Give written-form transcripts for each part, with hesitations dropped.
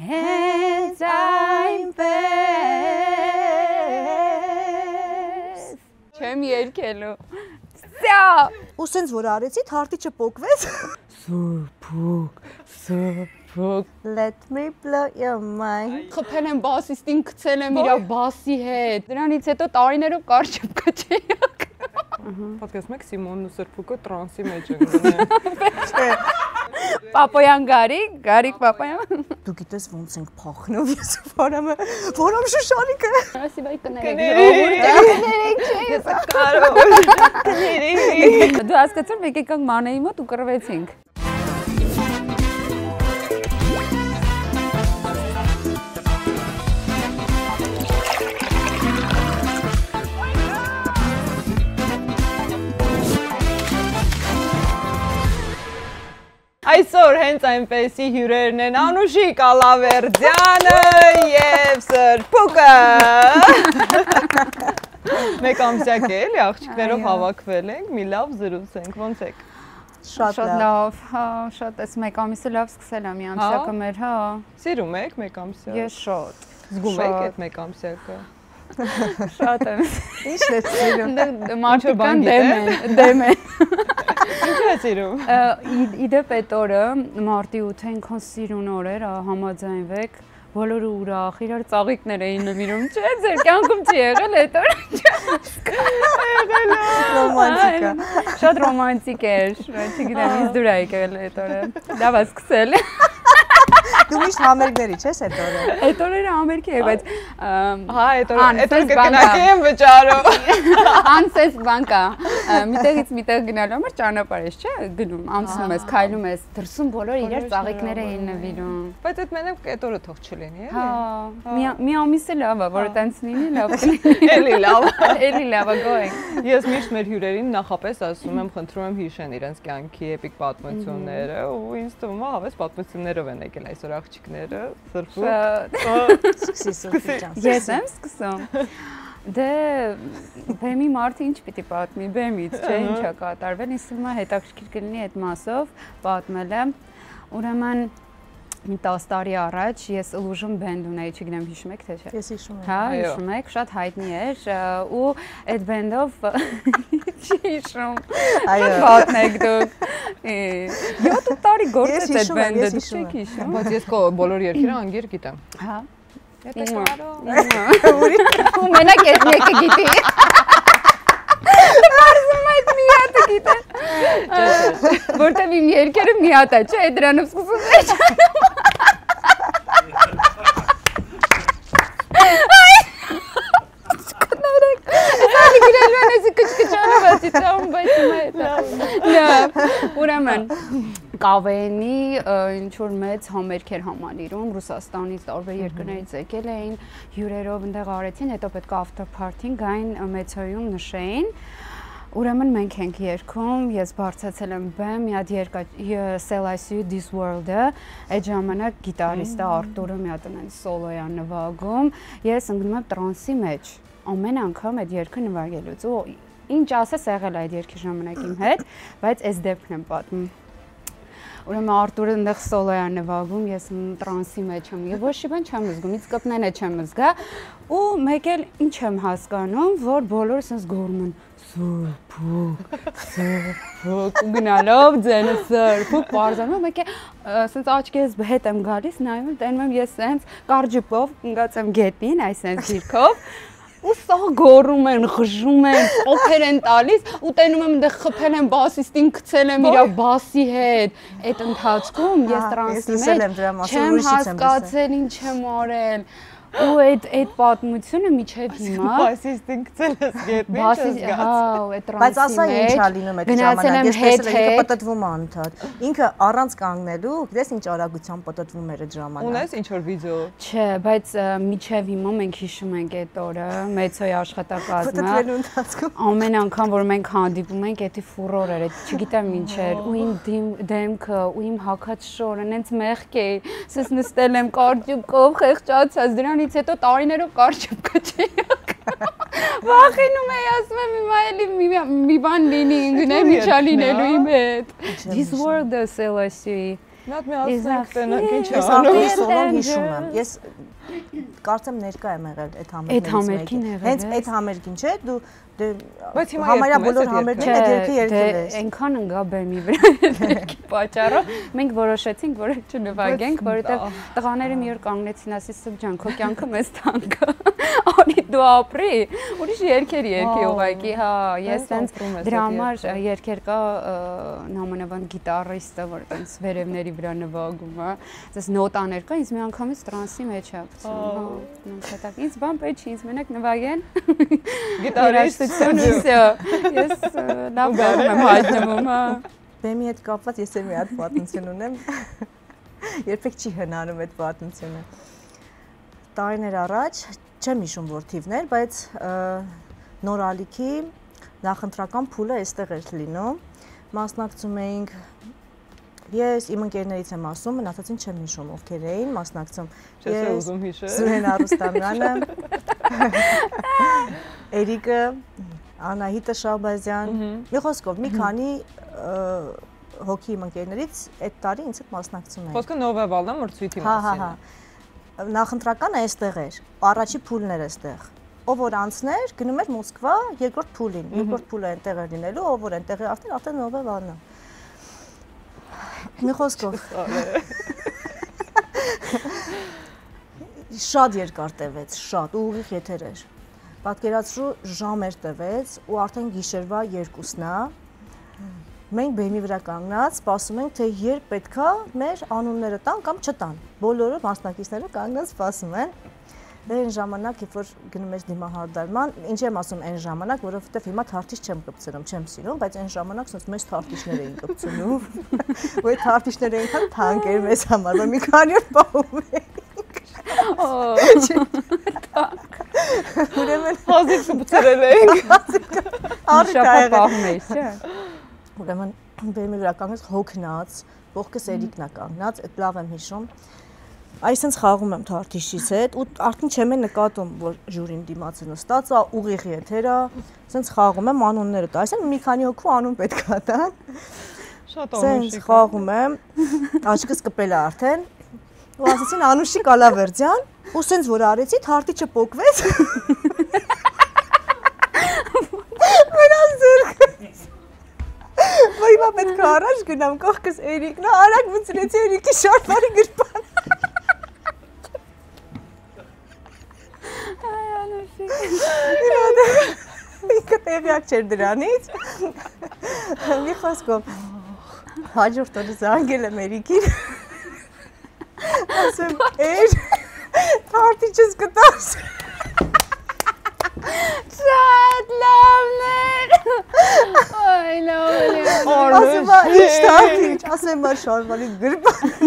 Hենց այնպես Չեմ երկելու Սյա Ու սենց որ արեցի, թարտիչը պոկվեց Սուրպուկ Let me blow your mind Խփել եմ բասիստին, գցել եմ իրա բասի հետ Դրանից հետո տարիներով կարճ չի Պատկերացնում եք Սիմոնն ու Սրբուկը տրանսի մեջ են գնում Պապոյան Գարիկ Պապոյան Դու գիտես ոնց ենք փախնով ես որամ շուշանիկը Ասի բայ կներեք Դու հասկացար մեկ եկանք մանեի մոտ ու կռվեցինք Այսօր հենց այնպեսի հյուրերն են Անուշիկ Ալավերդյանը և Սրբուկը Մեկ ամսյակ է էլի աղջիկներով հավաքվել ենք, մի լավ զրուցենք, ոնց եք Շատ լավ, շատ ես մեկ ամիսը լավ սկսել եմ, մի ամսյակը մեր, հա Սիրում եք մեկ ամսյակ Ես շատ Զգում եք այդ մեկ ամսյակը Շատ եմ Ինչն է սիրում Մարդիկան դեմ են Ինչ է սիրում Իդեպ էտ օրը մարտի 8-ը ինքան սիրուն օր էր համաձայնվեք բոլորը ուրախ իրար ծաղիկներ էին նվիրում չէ ձեր կյանքում չի եղել էտ օրը Ռոմանտիկա Շատ ռոմանտիկ էր չգիտեմ ինձ դուր է եկել էտ օրը լավ է սկսել Դու միշտ համերգների չես էտ օրը Էտ օրերը համերգ է բայց Հա էտ օրը կգնակի եմ վճարում Անսես բան կա միտեղից միտեղ գնալու համար ճանապարհ ես չէ գնում անցնում ես քայլում ես դրսում բոլորը իրար ծաղիկներ էին նվիրում Բայց այդ մենակ էտ օրը թող չլինի էլի Հա մի ամիսը լավ է որ տենց լինի լավ Էլի լավ Էլի լավ է going Ես միշտ մեր հյուրերին նախապես ասում եմ խնդրում եմ հիշեն իրենց կյանքի էպիկ պատմությունները ու ինձ թվում է հավես պատմություններով են եկել այսօր աղջիկները Սրբուկ Սկսի Ես եմ սկսում Դե բեմի մարդը ինչ պիտի պատմի բեմից չէ ինչա կատարվել ինձ թվում է հետաքրքիր կլինի այդ մասով պատմել եմ ուրեմն մի 10 տարի առաջ ես Illusion band ունեի, չգիտեմ հիշում եք թե չէ։ Ես հիշում եմ։ Հա, հիշում եք, շատ հայտնի էր ու այդ band-ով չի հիշում։ Շատ վատն եք դուք։ 7 տարի գործեց այդ band-ը, դուք չեք հիշում։ Բայց ես բոլոր երգերը անգիր գիտեմ։ Հա։ Եթե կարո։ Ու մենակ այդ մեկը գիտի։ Մարզում այդ մի հատը գիտեն։ Որտև իմ երկերը մի հատ է, չէ, դրանով սկսում է չանում։ Կներեք, սանի գրելու են էսի կչկչանով ասի ծաղում բայց իմ հետ։ Լավ, ուրեմն, կավենի ինչ-որ մեծ համերգ էր համալիրում, Ռուսաստանից տարբեր երկրներից եկել էին, հյուրերով ընդեղ արեցին, հետո պետք է after party-ին գային մեծոյում նշեին, ուրեմն մենք ենք երգում, ես բարձացել եմ բեմ, մի հատ Sell I See You This World-ը, այդ ժամանակ գիտարիստը Արտուրը մի հատ են սոլոյ ա նվագում, ես ընկնում եմ տրանսի մեջ, ամեն անգամ այդ երգը նվագելուց, ու ինչ ասես եղել այդ երգի ժամանակ իմ հետ, բայց այս դեպքն եմ պատմում։ Ուրեմն Արտուրը այնտեղ սոլո է նվագում, ես տրանսի մեջ եմ, եւ ոչ մի բան չեմ զգում, իսկ կպնենը չեմ զգա, ու մեկ էլ ինչ եմ հասկանում, որ բոլորը sense գոռում են Սրբուկ, գնալով ձենը Սրբուկ, բարձանում, մեկ է sense աչքերս հետ եմ գալիս, նայում եմ, տենում եմ ես sense կարճուպով, ընկած եմ գետնին, այս sense դիրքով ու սա գոռում են, խժում են, օփեր են տալիս ու տենում եմ այնտեղ խփել են բասիստին, գցել եմ իր բասի հետ։ Այդ ընթացքում ես տրանսի մեջ չեմ հասկացել ինչ եմ արել։ Ու այդ պատմությունը միջև հիմա բասիստին գցել ես գետնին չզգաց։ Հա, այդ տրանսի մեջ։ Բայց ասա ինչ ա լինում այդ ժամանակ, ես տեսել եմ ինքը պտտվում է անընդհատ։ Ինքը առանց կանգնելու, գիտես ինչ արագությամբ պտտվում էր այդ ժամանակ։ Ունես ինչ որ վիդեո։ Չէ, բայց միջև հիմա մենք հիշում ենք այդ օրը, մեծոյ աշխատակազմը։ Պտտվելու ընթացքում Ամեն անգամ որ մենք հանդիպում ենք, էդի ֆուրոր էր, չգիտեմ ինչ էր, ու իմ դեմքը, ու իմ հագած շորը, նենց մեղք է, սես նստել եմ կարճուկով, խեղճացած, դրանից հետո տարիներով կարճուկը չի վախենում էի, ասում եմ հիմա էլի մի բան լինի, գնեմ ինչա լինելու իմ հետ։ This world Sell I See Նա մի ասենք տենակ ինչ Ես արդեն սոլոն հիշում եմ։ Ես կարծեմ ներկա եմ եղել այդ համերգին։ Հենց այդ համերգին չէ, դու բայց հիմա համարյա բոլոր համերգները դերքի երկել ես։ Այնքան ընկա բեմի վրա դերքի պատճառով մենք որոշեցինք, որ չնվագենք, որովհետև տղաները մի օր կանգնեցին, ասի Սբ ջան, քո կյանքը մեզ թանկ է։ Արի դու ապրի, ուրիշ երկեր երկի ուղղակի, հա, ես տենց դրա համար երկեր կա նամանավան գիտարիստը, որ տենց վերևների վրա նվագում է, այս նոտաներ կա, ինձ մի անգամից տրանսի մեջ է ապցում, հա, նույնիսկ ինձ բան պետք չի, ինձ մենակ նվագեն։ Գիտարիստ Ես լավ գարում եմ հայտնվում, հա։ Բեմի հետ կապված ես էլ մի հատ պատմություն ունեմ։ Երբեք չի հնարում այդ պատմությունը։ Տարիներ առաջ, չեմ հիշում որ թիվն էր, բայց նոր ալիքի նախընտրական փուլը այստեղ էր լինում։ Մասնակցում էինք ես իմ ընկերներից եմ ասում, մնացածին չեմ հիշում ովքեր էին մասնակցում։ Ես Սուրեն Արուստամյանը, Էրիկը, Անահիտը Շահբազյան, մի խոսքով մի քանի հոգի իմ ընկերներից այդ տարի ինձ հետ մասնակցում էին։ Խոսքը նովեմբերն է մրցույթի մասին։ Հա։ Նախընտրականը այստեղ էր, առաջի փուլն էր այստեղ։ Ով որ անցներ, գնում էր Մոսկվա երկրորդ փուլին։ Երկրորդ փուլը այնտեղ էր լինելու, ով որ այնտեղ է արդեն նովեմբերն է։ Մի խոսքով։ Շատ երկար տևեց, շատ ուղիղ եթեր էր։ Պատկերացրու ժամ էր տևեց ու արդեն գիշերվա 2-ն է։ Մենք բեմի վրա կանգնած սպասում ենք, թե երբ պետքա մեր անունները տան կամ չտան։ Բոլորը մասնակիցները կանգնած սպասում են։ Այն ժամանակ, երբ որ գնում ես դիմահարդարման, ինչ եմ ասում այն ժամանակ, որովհետև հիմա թարթիչ չեմ կպցնում, չեմ սիրում, բայց այն ժամանակ ասես մեծ թարթիչներ էին կպցնում։ Ու այդ թարթիչները այնքան թանկ էր մեզ համար, որ մի քանի օր պահում էինք։ Ուրեմն հազիվ կպցրել էինք։ Շապատ պահում էի, չէ։ Ուրեմն բեմի վրա կանգնած հոգնած, ողքս Էրիկն է կանգնած, այդ լավ եմ հիշում։ Այսինքն խաղում եմ թարթիշից հետ ու արդեն չեմ նկատում, որ ժյուրին դիմաց է նստած, ուղիղ եթեր է, ասենց խաղում եմ անունները տա, այսինքն մի քանի հոգու անուն պետք է տան։ Շատ անուշիկ։ Ասենց խաղում եմ, աչքս կպել է արդեն, ու ասեցին Անուշիկ Ալավերդյան, ու ասենց որ արեցի, թարթիչը պոկվեց։ Մենալ ձեռքս։ Ու հիմա պետք է առաջ գնամ, կողքս Էրիկն է, արագ մտցրեցի Էրիկի շարվարի գրպանը։ Ինքը տեղյակ չէր դրանից։ Մի խոսքով հաջորդ օրը զանգել եմ Էրիկին։ Ասեմ, էր, թարթիչս կտաս։ Շատ լավներ։ Այ լավ է։ Ասեմ, ինչ թարթիչ, ասեմ, շարվարիդ գրպանը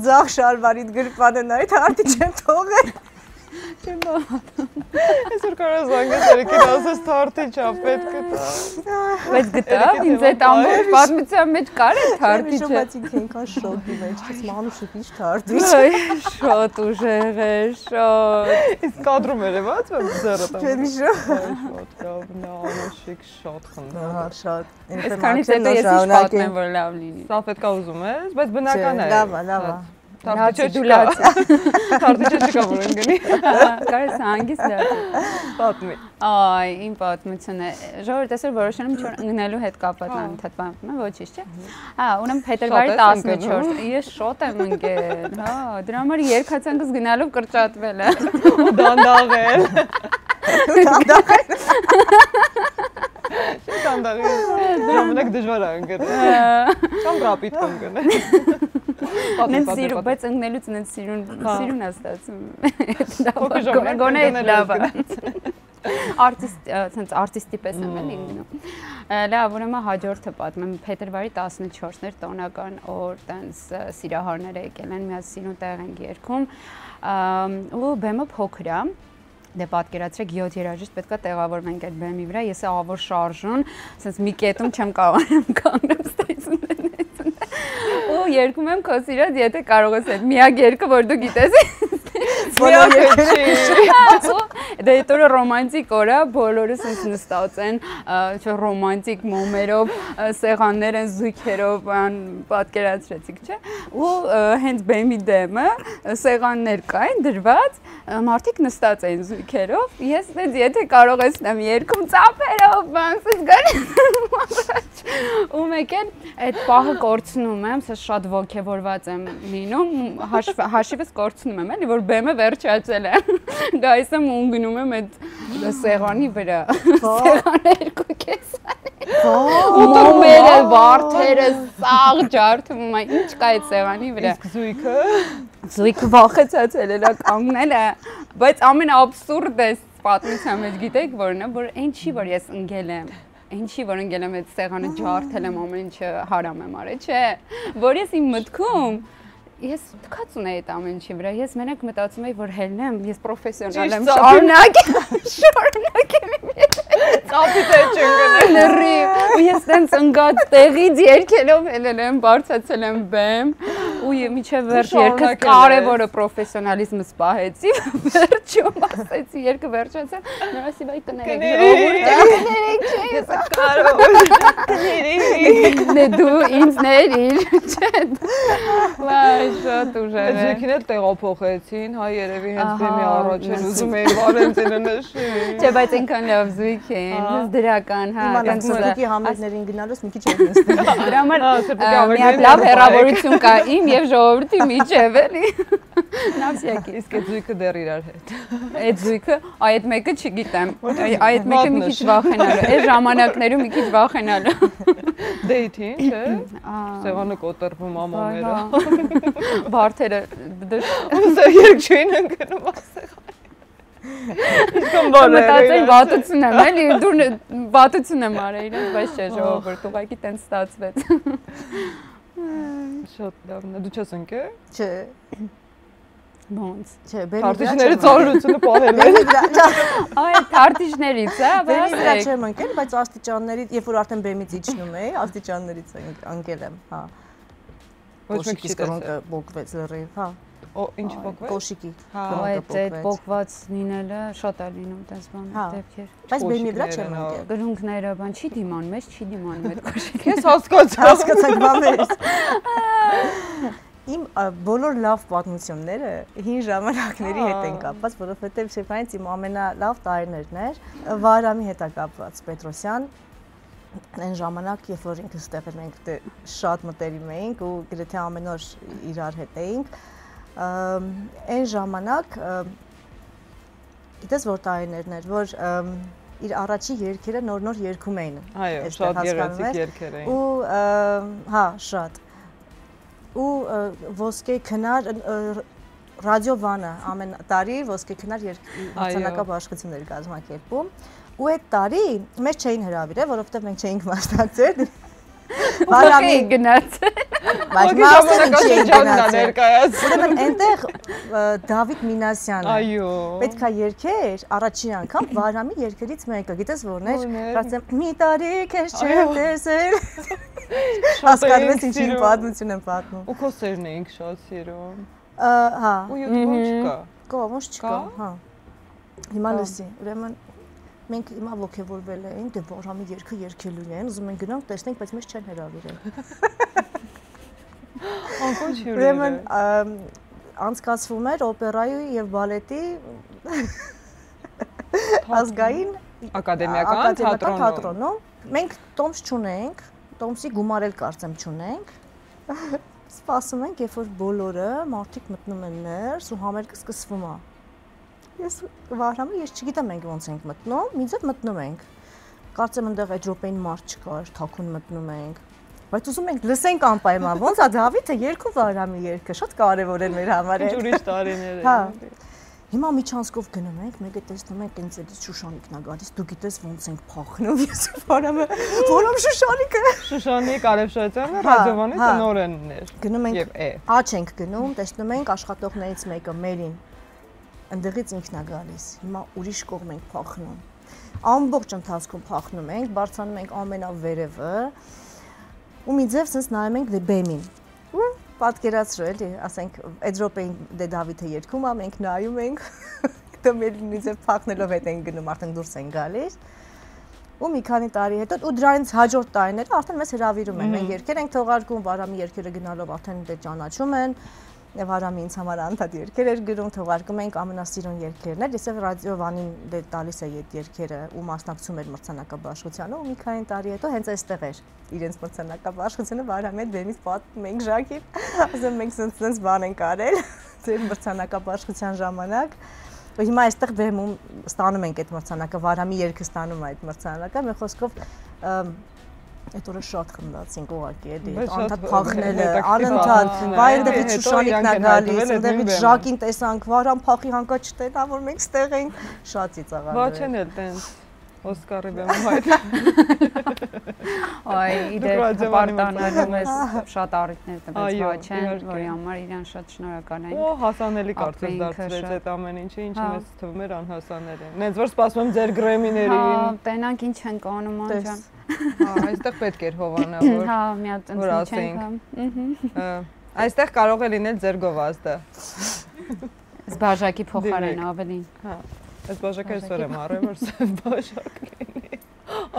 ձախ շարվարիդ գրպանը նայ, թարթիչ եմ թողել։ Այսօր կարա զանգես Էրիկին ասես թարթիչ ա պետք է տա։ Բայց գտավ, ինձ այդ ամբողջ պատմության մեջ կար է թարթիչը։ Բայց ինքը այնքան շոկի մեջ, ես Մանուշիկ ինչ թարթիչ։ Շատ ուժեղ է, շատ։ Իսկ կադրում էր ված ձեռը տամ։ Չէ՞ շո։ Շատ լավ, Մանուշիկ շատ խնդրում։ Հա, շատ։ Այսքանից հետո ես ինչ պատմեմ, որ լավ լինի։ Սա պետք է ուզում ես, բայց բնական է։ Լավ է, լավ է։ Թարթիչը չկա որ ընկնի։ Կարես հանգիստ լավ։ Պատմի։ Այ, իմ պատմությունը։ Ժողովուրդ այսօր որոշել եմ չոր ընկնելու հետ կապված անընդհատ պատմում եմ, ոչինչ չէ։ Հա, ուրեմն փետրվարի 14, ես շոտ եմ ընկել, հա, դրա համար երկացանկս գնալով կրճատվել է։ Ու դանդաղել։ Դանդաղել։ Ժամանակ դժվար է ընկնել։ Կամ ռապիդ կընկնել։ Նենց սիրուն, բայց ընկնելուց նենց սիրուն է ստացվում։ Փոքր ժամանակ Գոնե լավ է։ Արտիստի պես եմ էլ ընկնում։ Լավ, ուրեմն հաջորդը պատմեմ, փետրվարի 14-ն էր տոնական օր, տենց սիրահարները եկել են, միասին տեղ ենք երգում, ու բեմը փոքր է։ Դե պատկերացրեք 7 երաժիշտ պետքա տեղավորվենք այդ բեմի վրա, ես ավոր շարժուն, ասես մի կետում չեմ կարողանում կանգնեմ ստեցում։ Ու երգում եմ քո սիրած, եթե կարող ես այդ միակ երգը, որ դու գիտես։ Բոլոր երկերը։ Դե դա ռոմանտիկ օր է, բոլորը sense նստած են, չէ, ռոմանտիկ մոմերով, սեղաններ են զույգերով, պատկերացրեցիք, չէ։ Ու հենց բեմի դեմը սեղաններ կային դրված, մարդիկ նստած էին զույգերով։ Ես դե եթե կարող եմ երկում ծափերով, բանսից գալիս։ Ու մեկ էլ այդ պահը կորցնում եմ, սա շատ ոգևորված եմ լինում, հաշիվս կորցնում եմ, էլի որ բեմը վերջացել է։ Գայիս եմ ու գնում եմ այդ սեղանի վրա։ Սեղանը երկու կեսան։ Ու մոմերը, վարդերը սաղ ջարդում եմ, ինչ կա այդ սեղանի վրա։ Իսկ զույգը։ Զույգը վախեցածել է, կանգնել է, բայց ամենաաբսուրդը պատմության մեջ գիտեք որն է, որ այն չի, որ ես ընկել եմ։ Ինչի որ ընկել եմ այդ սեղանը ջարդել եմ ամեն ինչը հարամ եմ արել, չէ, որ ես իմ մտքում ես թքած ունեի այդ ամեն ինչի վրա, ես մենակ մտածում էի, որ հելնեմ, ես պրոֆեսիոնալ եմ, շարունակեմ ծափի տեղ չընկնել։ Լրի, ու ես տենց ընկած տեղից երկելով հելել եմ, բարձացել եմ բեմ, ու միջև վերջ երկս կարևորը պրոֆեսիոնալիզմս պահեցի, վերջում ասեցի, երկը վերջացել, նորասի վայ կներեք, ժողովուրդ, կներեք, չէ, ես կարող կներեք, նե դու ինձ ներիր, չէ, վայ, շատ ուժեղ է։ Ձերքին էլ տեղափոխեցին, հա երևի հենց բեմի առաջ էլ ուզում էին Վալենտինը նշի։ Չէ, բայց այնքան լավ զույգ էին, դրական, հա, Իմանալ սրտիկի համերգներին գնալուց մի քիչ էր նստել։ Դրա համար միակ լավ հեռավորություն կա իմ եւ ժողովրդի միջև, էլի։ Նավսյակի, իսկ այդ զույգը դեռ իրար հետ։ Այդ զույգը, այդ մեկը չգիտեմ, այդ մեկը մի քիչ վախենալու, այս ժամանակներում մի քիչ վախենալու։ Դեյթին, չէ՞։ Սեղանը կոտրվում ամոմերը։ Վարդերը Ոնց երկչույն ընկնում ասեղան։ Մտածել վատություն եմ, էլի, դու վատություն եմ արել իրենց, բայց չէ, ժողովուրդ, ուղղակի տենց ստացվեց։ Շատ լավն է, դու չես ընկել։ Չէ։ Ոնց։ Չէ, բեմի Թարտիչների ծանրությունը պահել են։ Այ թարտիչներից, հա, բեմի վրա չեմ ընկել, բայց աստիճաններից, երբ որ արդեն բեմից իջնում էի, աստիճաններից ընկել եմ, հա։ Ոչ մեկ չի կրոնկը բոկվեց լրիվ, հա։ Օ, ինչ բոկվեց։ Կոշիկի։ Այդ բոկված լինելը շատ է լինում տես բան դեպքեր։ Բայց բեմի վրա չեմ ընկել։ Գրունկները բան չի դիմանում, մեզ չի դիմանում այդ կոշիկը։ Ես հասկացանք բաներից։ Իմ բոլոր լավ պատմությունները հին ժամանակների հետ են կապված, որովհետև շեփայից իմ ամենալավ տարիներն էր Վահրամի հետ կապված Պետրոսյան։ Այն ժամանակ, երբ որ ինքս ստեղել մենք շատ մտերիմ էինք ու գրեթե ամեն օր իրար հետ էինք, այն ժամանակ գիտես որ տարիներն էր, որ իր առաջի երգերը նոր երգում էին։ Այո, շատ գեղեցիկ երգեր էին։ Ու հա, շատ։ Ու ոսկե քնար ռադիովանը ամեն տարի ոսկե քնար մրցանակապ աշխատություններ կազմակերպում։ Ու այդ տարի մեզ չէին հրավիրել, որովհետև մենք չէինք մասնակցել։ Վահրամի գնացել։ Բայց մասնակցել չէինք ներկայացել։ Ուրեմն այնտեղ Դավիթ Մինասյանը պետք է երգեր առաջին անգամ Վահրամի երգերից մեկը, գիտես որն էր, ասեմ մի տարի քեզ չեմ տեսել։ Հասկանում ես ինչի պատմություն եմ պատմում։ Ու քո սերն էինք շատ սիրում։ Հա։ Ու YouTube-ում չկա։ Կա, ոչ չկա, հա։ Հիմա լսի, ուրեմն մենք հիմա ոգևորվել ենք, դե Վահրամի երգը երգելու են, ուզում ենք գնանք, տեսնենք, բայց մեզ չեն հրավիրել։ Անկոչ հյուրեր։ Ուրեմն անցկացվում էր օպերայի եւ բալետի ազգային ակադեմիական թատրոնում։ Մենք տոմս չունենք, տոմսի գումար էլ կարծեմ չունենք։ Սպասում ենք, երբ որ բոլորը մարդիկ մտնում են ներս ու համերգը սկսվում է։ Ես Վահրամը ես չգիտեմ մենք ոնց ենք մտնում, միձև մտնում ենք։ Կարծեմ այնտեղ այդ րոպեին մարդ չկար, թաքուն մտնում ենք։ Բայց ուզում ենք լսենք անպայման, ոնց է Դավիթը երգում Վահրամի երգը, շատ կարևոր է մեր համար։ Ինչ ուրիշ տարիներ են։ Հա։ Հիմա միջանցքով գնում ենք, մեկը տեսնում ենք ինձ էլի Շուշանիկն է գալիս, դու գիտես ոնց ենք փախնում, ես Վահրամը, որում Շուշանիկը։ Շուշանիկ Արևշատյանը ռադիովանի տնօրենն էր։ Գնում ենք Եվ աչ ենք գնում, տեսնում ենք աշխատողներից մեկը Մերին։ Ընդեղից ինքն է գալիս։ Հիմա ուրիշ կողմ ենք փախնում։ Ամբողջ ընթացքում փախնում ենք, բարձրանում ենք ամենավերևը։ Ու մի ձև sense նայում ենք բեմին։ Ու պատկերացրու էլի, ասենք այդ րոպեին դե Դավիթը երգում է, մենք նայում ենք, դա մեր նույնիսկ փախնելով հետ են գնում, արդեն դուրս են գալիս։ Ու մի քանի տարի հետո ու դրանից հաջորդ տարիները արդեն մեզ հրավիրում են, մենք երգեր ենք թողարկում, Վարամի երգերը գնալով արդեն դե ճանաչում են։ Վարամի ինձ համար անդադ երգեր էր գրում, թողարկում ենք ամենասիրուն երգերն էր, իսկ ռադիովանին դե տալիս է այդ երգերը ու մասնակցում էր մրցանակաբաշխությանը ու մի քանի տարի հետո հենց այստեղ էր իրենց մրցանակաբաշխությունը Վարամի հետ բեմից պատմում ենք Ժակին, ասում մենք սենց բան ենք արել ձեր մրցանակաբաշխության ժամանակ։ Ու հիմա այստեղ բեմում ստանում ենք այդ մրցանակը, Վարամի երգը ստանում է այդ մրցանակը, մեր խոսքով այդ օրը շատ խնդացինք ուղղակի էլի, անդադ փախնելը, անընդհատ, վայ այնտեղից Շուշանիկն է գալիս, այնտեղից Ժակին տեսանք, Վարամ փախի հանկա չտենա, որ մենք ստեղ ենք, շատ ծիծաղալու է։ Ոչ են էլ տենց Օսկարի բեմում հայտ։ Այ իդեպ պարտանալու ես շատ առիթներ տվեց Վաչեն, որի համար իրան շատ շնորհակալ ենք։ Օ, հասանելի կարծես դարձրեց այդ ամեն ինչը, ինչը մեզ թվում էր անհասանելի։ Նենց որ սպասում եմ ձեր գրեմիներին։ Տենանք ինչ ենք անում անջան։ Այստեղ պետք էր հովանավոր։ Հա, մի հատ ընդ չենք։ Այստեղ կարող է լինել ձեր գովազդը։ Զբաժակի փոխարեն ավելին։ Հա։ Այս բաժակը այսօր եմ առել, որ սև բաժակ լինի,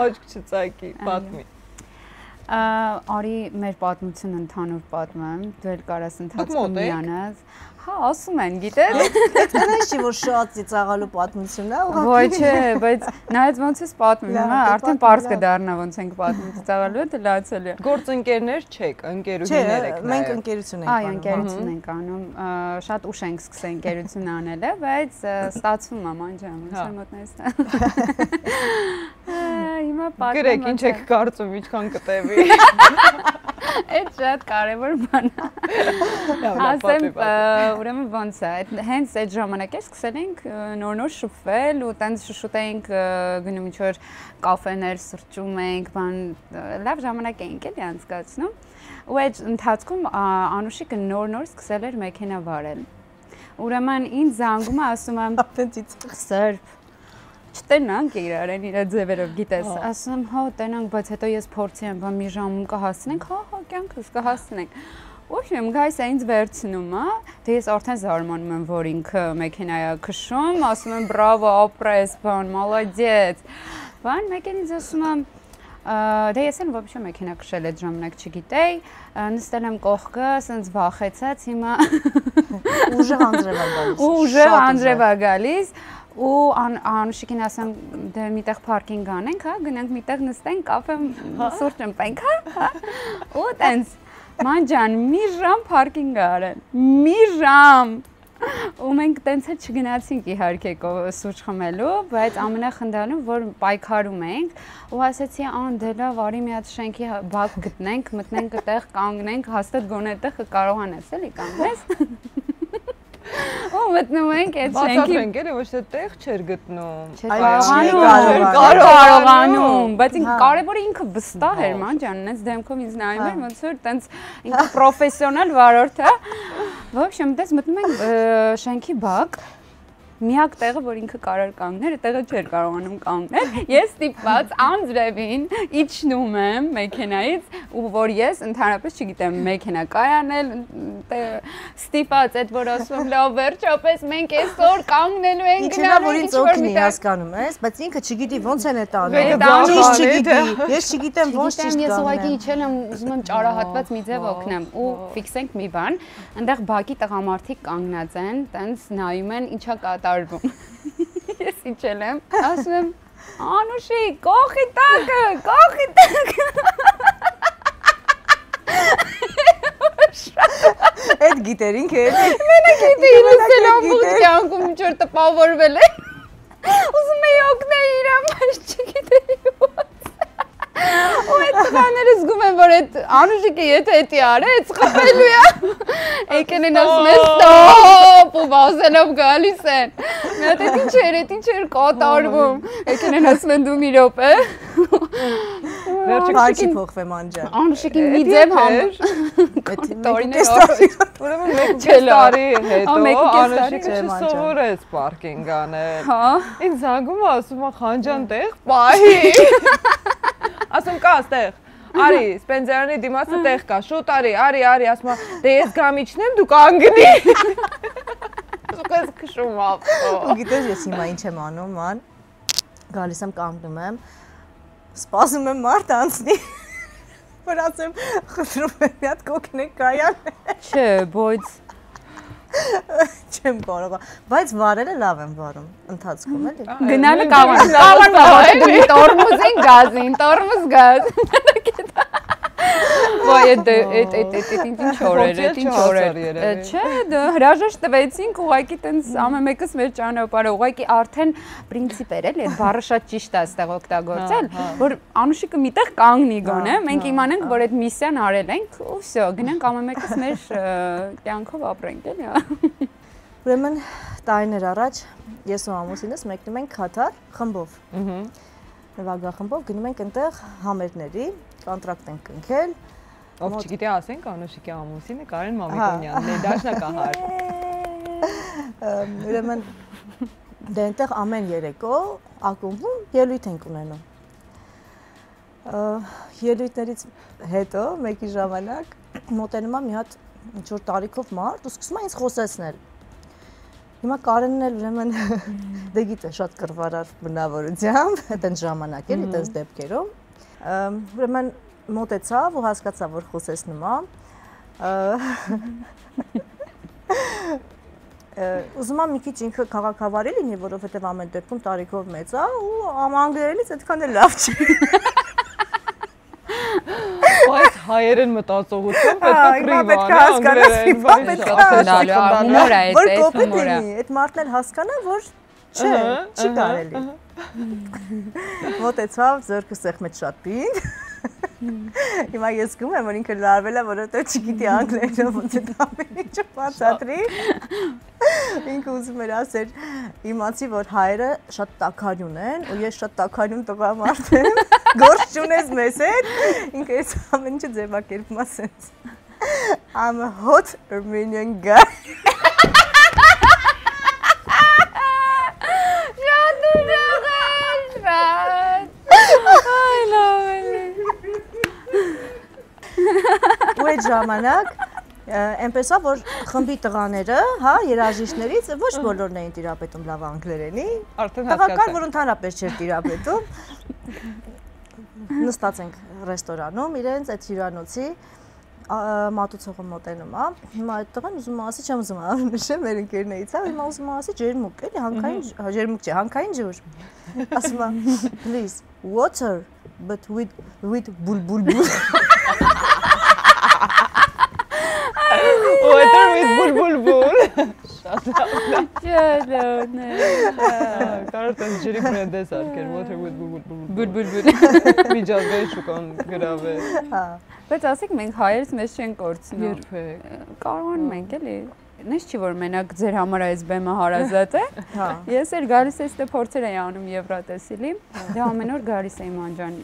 աչք չծակի, պատմի։ Արի մեր պատմությունը ընդհանուր պատմեմ, դու էլ կարաս ընթացքում միանաս։ Հա, ասում են, գիտես։ Այդքան չի որ շատ ծիծաղալու պատմություն է, ուղղակի։ Ոչ է, բայց նայած ոնց ես պատմում, հա, արդեն պարզ կդառնա ոնց ենք պատմում, ծիծաղալու է լացել է։ Գործընկերներ չեք, ընկերուհիներ եք։ Մենք ընկերություն ենք անում։ Այ, ընկերություն ենք անում, շատ ուշ ենք սկսել ընկերություն անելը, բայց ստացվում է մանջամ, ոնց է մոտնես։ Հիմա պատմում։ Գրեք, ինչ եք կարծում, ինչքան կտևի։ Այդ շատ կարևոր բան է։ Ասեմ, ուրեմն ոնց է, հենց այդ ժամանակ է սկսել ենք նոր-նոր շփվել ու տենց շուշուտ էինք գնում ինչ-որ կաֆեներ սրճում ենք, բան լավ ժամանակ էինք էլի անցկացնում։ Ու այդ ընթացքում Անուշիկը նոր-նոր սկսել էր մեքենա վարել։ Ուրեմն ինձ զանգում է, ասում եմ, Սրբ, չտենանք իրարեն իր ձևերով, գիտես, ասում հա տենանք, բայց հետո ես փորձեմ, բա մի ժամում կհասնենք, հա կյանքս կհասնենք։ Ոչմ գայս է ինձ վերցնում, հա, դե ես արդեն զարմանում եմ, որ ինքը մեքենա է քշում, ասում եմ բրավո, ապրես, բան, մալադեց։ Բան մեկ ինձ ասում եմ, դե ես էլ ոբշե մեքենա քշել այդ ժամանակ չգիտեի, նստել եմ կողքը, ասենց վախեցած, հիմա ուժեղ անձրև է գալիս։ Ուժեղ անձրև է գալիս։ Ու Անուշիկին ասեմ, դե միտեղ պարկինգ անենք, հա, գնանք միտեղ նստենք, կաֆե սուրճ ըմպենք, հա։ Ու տենց մանջան մի ժամ պարկինգ արեն, մի ժամ։ Ու մենք տենց էլ չգնացինք իհարկե սուրճ խմելու, բայց ամենախնդալուն, որ պայքարում ենք, ու ասեցի, դե լավ, արի մի հատ շենքի բակ գտնենք, մտնենք այդտեղ, կանգնենք, հաստատ գոնե այդտեղ կարողանաս էլի կանգնես։ Ու մտնում ենք այդ շենքի։ Բացատրենք էլի, ոչ թե տեղ չէր գտնում։ Կարողանում, բայց կարևորը ինքը վստահ էր, ման ջան, այնց դեմքով ինձ նայում էր, ոնց որ տենց ինքը պրոֆեսիոնալ վարորդ է։ Ոբշեմ, դες մտնում ենք շենքի բակ։ Միակ տեղը, որ ինքը կարար կանգներ, այդտեղը չէր կարողանում կանգնել։ Ես ստիպված անձրևին իջնում եմ մեքենայից, ու որ ես ընդհանրապես չգիտեմ մեքենա կայանել, ստիպված այդ որ ասում եմ, լավ վերջապես մենք այսօր կանգնելու ենք գնալու որ ինձ օգնի հասկանում ես, բայց ինքը չգիտի ոնց են այդ անում։ Ճիշտ չգիտի։ Ես չգիտեմ ոնց ճիշտ ես ուղղակի իջել եմ, ուզում եմ ճարահատված մի ձև օգնեմ ու ֆիքսենք մի բան, այնտեղ բակի տղամարդիկ կանգնած են, տենց նայում են, ինչա կատարվում։ Ես իջել եմ, ասում եմ, Անուշիկ, կողքի տակը։ Այդ գիտեր ինքը էլի։ Մենակ գիտեի, լսել ամբողջ կյանքում ինչ-որ տպավորվել է։ Ուզում էի օգնել իրան, բայց չգիտեի ոնց։ Ու այդ տղաները զգում են, որ այդ Անուշիկը եթե էդի արեց, խփելու է։ Եկել են ասում են ստոպ ու վազելով գալիս են։ Մի հատ ինչ էր կատարվում։ Եկել են ասում են դու մի րոպե։ Վերջի փոխվեմ անջան։ Անուշիկին մի ձև համ։ Ուրեմն 1.5 տարի հետո Անուշիկը չսովորեց պարկինգ անել։ Հա։ Ինձ զանգում ասում է խանջան տեղ պահի։ Ասում կա այստեղ։ Արի, Սպենսերյանի դիմացը տեղ կա, շուտ արի, ասում է, դե ես գամիչնեմ, դու կանգնի։ Ես քշում ապո։ Ու գիտես ես հիմա ինչ եմ անում, ման։ Գալիս եմ կանգնում եմ, սպասում եմ մարդ անցնի։ Որ ասեմ, խնդրում եմ մի հատ կօգնեք կայան։ Չէ, բայց չեմ կարող, բայց վարելը լավ եմ վարում, ընթացքում էլի։ գնալը կարող է դու տորմուզին գազին, տորմուզ գազ։ Ոայ այդ ինչ օրեր, ինչ օրեր։ Չէ, հրաժեշտ տվեցինք, ուղղակի տենց ամեն մեկս մեր ճանապարհը, ուղղակի արդեն պրինցիպ էր էլի, այդ բառը շատ ճիշտ է այստեղ օգտագործել, որ Անուշիկը միտեղ կանգնի գոնե, մենք իմանանք, որ այդ միսիան արել ենք, ու վсё, գնանք ամեն մեկս մեր կյանքով ապրենք, էլի։ Ուրեմն տարիներ առաջ ես ու ամուսինս մեկնում ենք Քաթար խմբով։ Նվագախմբով գնում ենք այնտեղ համերների, կոնտրակտ ենք կնքել։ Ով չգիտի ասենք Անուշիկի ամուսինը Կարեն Մամիկոնյանն է, դաշնակահար։ Ուրեմն դե այնտեղ ամեն երեկո ակումբում ելույթ ենք ունենում։ Ելույթներից հետո մեկի ժամանակ մոտենում է մի հատ ինչ-որ տարիքով մարդ ու սկսում է ինձ խոսեցնել։ Հիմա Կարենն էլ ուրեմն դե գիտե շատ կռվարար բնավորությամբ, այդ ժամանակ էլի այդպես դեպքերում։ Ուրեմն մոտեցավ ու հասկացավ, որ խոսեցնում է։ Ուզում եմ մի քիչ ինքը քաղաքավարի լինի, որովհետև ամեն դեպքում տարիքով մեծ է ու անգլերենից այդքան էլ լավ չի։ Բայց հայերեն մտածողություն պետք է հասկանալ, հումոր է, որ կոպիտ լինի, այդ մարդն էլ հասկանա, որ չէ, չի կարելի։ Մոտեցավ, ձեռքը սեղմեց շատ պինդ։ Հիմա ես զգում եմ, որ ինքը լարվել է, որովհետև չգիտի անգլերենով ոնց է ամեն ինչը բացատրի։ Ինքը ուզում էր ասել, իմացի, որ հայերը շատ տաքարյուն են, ու ես շատ տաքարյուն տղամարդ եմ, գործ չունես մեզ հետ, ինքը այս ամեն ինչը ձևակերպում ասենց։ I'm a hot Armenian guy։ Շատ ուրախ է, շատ։ Այ լավ է։ Ու այդ ժամանակ այնպես է, որ խմբի տղաները, հա, երաժիշտներից ոչ բոլորն էին տիրապետում լավ անգլերենի, տղական, որ ընդհանրապես չէր տիրապետում։ Նստած ենք ռեստորանում, իրենց այդ հյուրանոցի մատուցողը մոտենում է։ Հիմա այդ տղան ուզում է ասի, չեմ ուզում նշեմ մեր ընկերներից, հիմա ուզում է ասի ջերմուկ, էլի հանքային, ջերմուկ չէ, հանքային ջուր։ Ասում է, please, water, but with bulbul. Water with bulbul. Շատ լավ։ Ջերմուկ։ Կարոտան ջրի բրենդես արկեր, water with Bulbul։ Միջազգային շուկան գրավել։ Հա։ Բայց ասեք մենք հայերս մեզ չեն կորցնում։ Երբեք։ Կարողանում ենք էլի։ Նես չի որ մենակ ձեր համար այս բեմը հարազատ է։ Հա։ Ես էլ գալիս եմ ստե փորձեր էի անում Եվրատեսիլի։ Դե ամեն օր գալիս էի մանջան,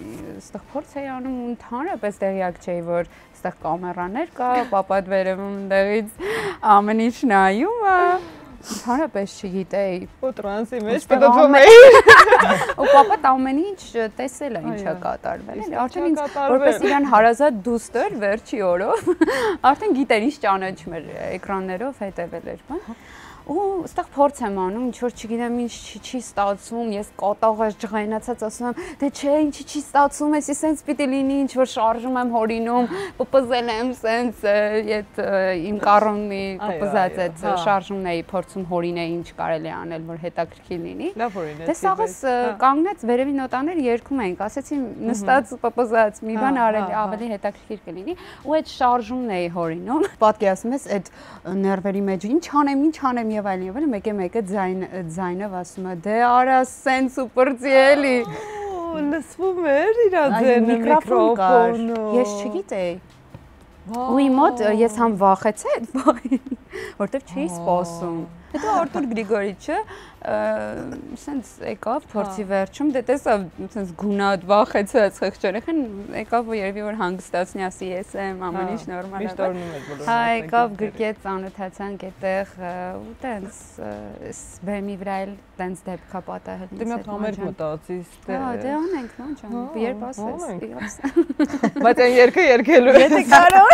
ստեղ փորձ էի անում ու ընդհանրապես տեղյակ չէի որ ստեղ կամերաներ կա, պապատ վերևում ընդեղից ամեն ինչ նայում է։ Ընդհանրապես չգիտեի։ Ու տրանսի մեջ պատտվում էի։ Ու պապատ ամեն ինչ տեսել է ինչա կատարվել, էլի։ Արդեն ինձ որպես իրան հարազատ դուստր վերջի օրով արդեն գիտեր ինչ ճանաչում էր էկրաններով հետևել էր, բան։ Ու ստեղ փորձ եմ անում, ինչ որ չգիտեմ ինչ չի ստացվում, ես կատաղած ջղայնացած ասում եմ, դե չէ, ինչի չի ստացվում, ես սենց պիտի լինի, ինչ որ շարժում եմ հորինում, պպզել եմ սենց այդ իմ կառոնի պպզած այդ շարժումն էի փորձում հորինել ինչ կարելի անել, որ հետաքրքիր լինի։ Լավ հորին է։ Դե սաղս կանգնած վերևի նոտաներ երգում ենք, ասեցի նստած պպզած մի բան արել ավելի հետաքրքիր կլինի, ու այդ շարժումն էի հորինում։ Պատկերացնում ես այդ ներվերի մեջ ինչ անեմ եւ այլն, մեկը ձայնով ասում է, դե արա սենց ու պրծի էլի։ Լսվում էր իրա ձայնը միկրոֆոնը։ Ես չգիտեի։ Ու իմ մոտ ես համ վախեցի այդ բանին, որտեվ չէի սպասում։ Հետո Արտուր Գրիգորիչը սենց եկավ փորձի վերջում, դե տեսավ սենց գունատ վախեցած խեղճ երեխան, եկավ ու երևի որ հանգստացնի, ասի ես եմ, ամեն ինչ նորմալ է։ Միշտ օրնում էր բոլորը։ Հա, եկավ գրկեց, ծանոթացանք այդտեղ ու տենց բեմի վրա էլ տենց դեպքա պատահել։ Դե մի հատ համերգ մտածից, դե։ Հա, դե անենք, ո՞նչ ան, երբ ասես։ Բայց այն երգը երգելու է։ Եթե կարող։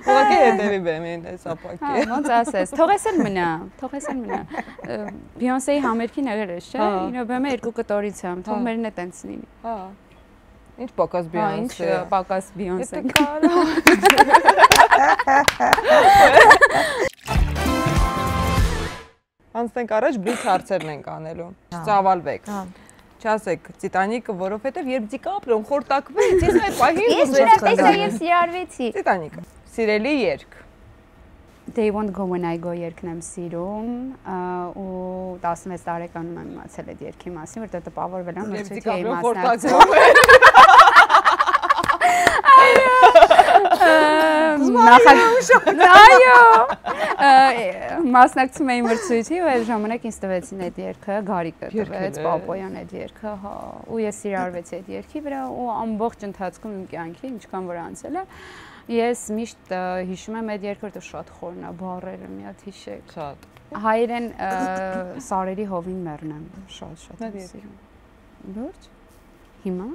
Ուղղակի հետևի բեմին էս ապակի։ Հա, ոնց ասես, թողես էլ մնա, թողես էլ մնա։ Բիոնսեի համերգին եղել է, չէ՞։ Ինը բեմը 2 կտորից եմ, թող մերն է տենց լինի։ Հա։ Ինչ պակաս Բիոնսե։ Ինչ պակաս Բիոնսե։ Անցնենք առաջ բլիթ հարցերն ենք անելու։ Չծավալվեք։ Չասեք Տիտանիկը, որովհետև երբ Դիկապրիոն խորտակվեց, ես այդ պահին Ես դրա տեսա եւ սիրարվեցի։ Տիտանիկը։ Սիրելի երգ։ They won't go when I go երգն եմ սիրում ու 16 տարեկանում եմ իմացել այդ երգի մասին, որտեղ տպավորվել եմ մրցույթի էի մասնակցում։ Այո։ Մասնակցում էի մրցույթի ու այդ ժամանակ ինձ տվեցին այդ երգը, Գարիկը տվեց, Պապոյան այդ երգը, հա, ու ես սիրարվեցի այդ երգի վրա ու ամբողջ ընթացքում իմ կյանքի ինչքան որ անցել է Ես միշտ հիշում եմ այդ երկրորդը շատ խորն է, բառերը մի հատ հիշեք։ Շատ։ Հայերեն սարերի հովին մեռնեմ, շատ սիրում։ Լուրջ։ Հիմա։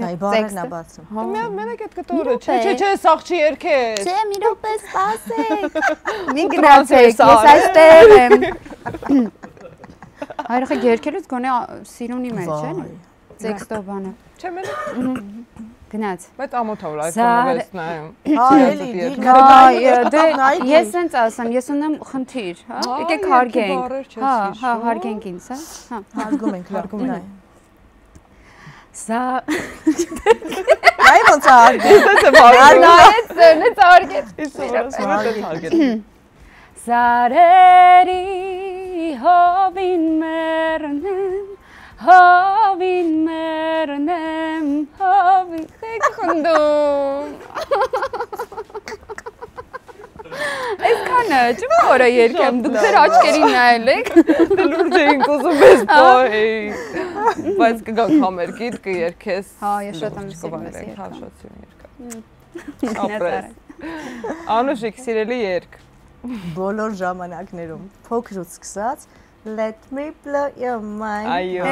Այ բառերն է բացում։ Դու մի հատ մենակ այդ կտորը, չէ, սաղ չի երգես։ Չէ, մի րոպե սպասեք։ Մի գնացեք, ես այստեղ եմ։ Հայրը երգելուց գոնե սիրունի մեջ է։ Տեքստով բանը։ Չէ, մենակ Գնաց։ Բայց ամոթ որ iPhone-ով ես նայում։ Հա, էլի դե ես սենց ասեմ, ես ունեմ խնդիր, հա։ Եկեք հարգենք։ Հա, հարգենք ինձ, հա։ հարգում ենք, հարգում ենք։ Սա Այ ոնց է հարգում։ Դե բարի։ նայեց, նայեց հարգեց։ Իսուրս հարգել։ Սարերի հովին մեռնեմ Հավին մեռնեմ, հավին խեք խնդում Այսքանը, չմ որը երկեմ, դուք ձեր աչկերին նայել եք Դե լուրջ էինք ուզում ես պոհեի Բայց կգանք համերգիդ կերքես Հա, ես շատ եմ սիրում ես երկա Հա, շատ սիրում երկա Ապրես Անուշիկ, սիրելի երգ Բոլոր ժամանակներում, փոքրուց սկսած Let me blow your mind Այո,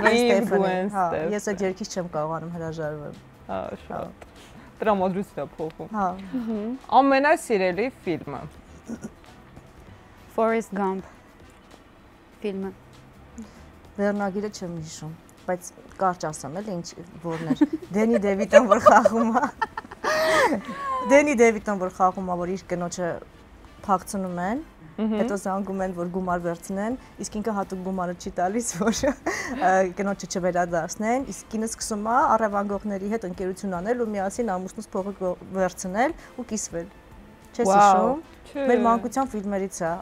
Stefani Ես այդ երկից չեմ կարողանում հրաժարվել Հա, շատ Տրամադրույթն է փոխում Հա Ամենասիրելի ֆիլմը Forrest Gump ֆիլմը Վերնագիրը չեմ հիշում, բայց կարճ ասեմ էլ ինչ որն էր Դենի Դևիտոն որ խաղում է Դենի Դևիտոն որ խաղում է, որ իր կնոջը փախցնում են Հետո զանգում են, որ գումար վերցնեն, իսկ ինքը հատուկ գումարը չի տալիս, որ կնոջը չվերադարձնեն, իսկ կինը սկսում է առևանգողների հետ ընկերություն անել ու միասին ամուսնուց փողը վերցնել ու կիսվել։ Չես հիշում։ Մեր մանկության ֆիլմերից է։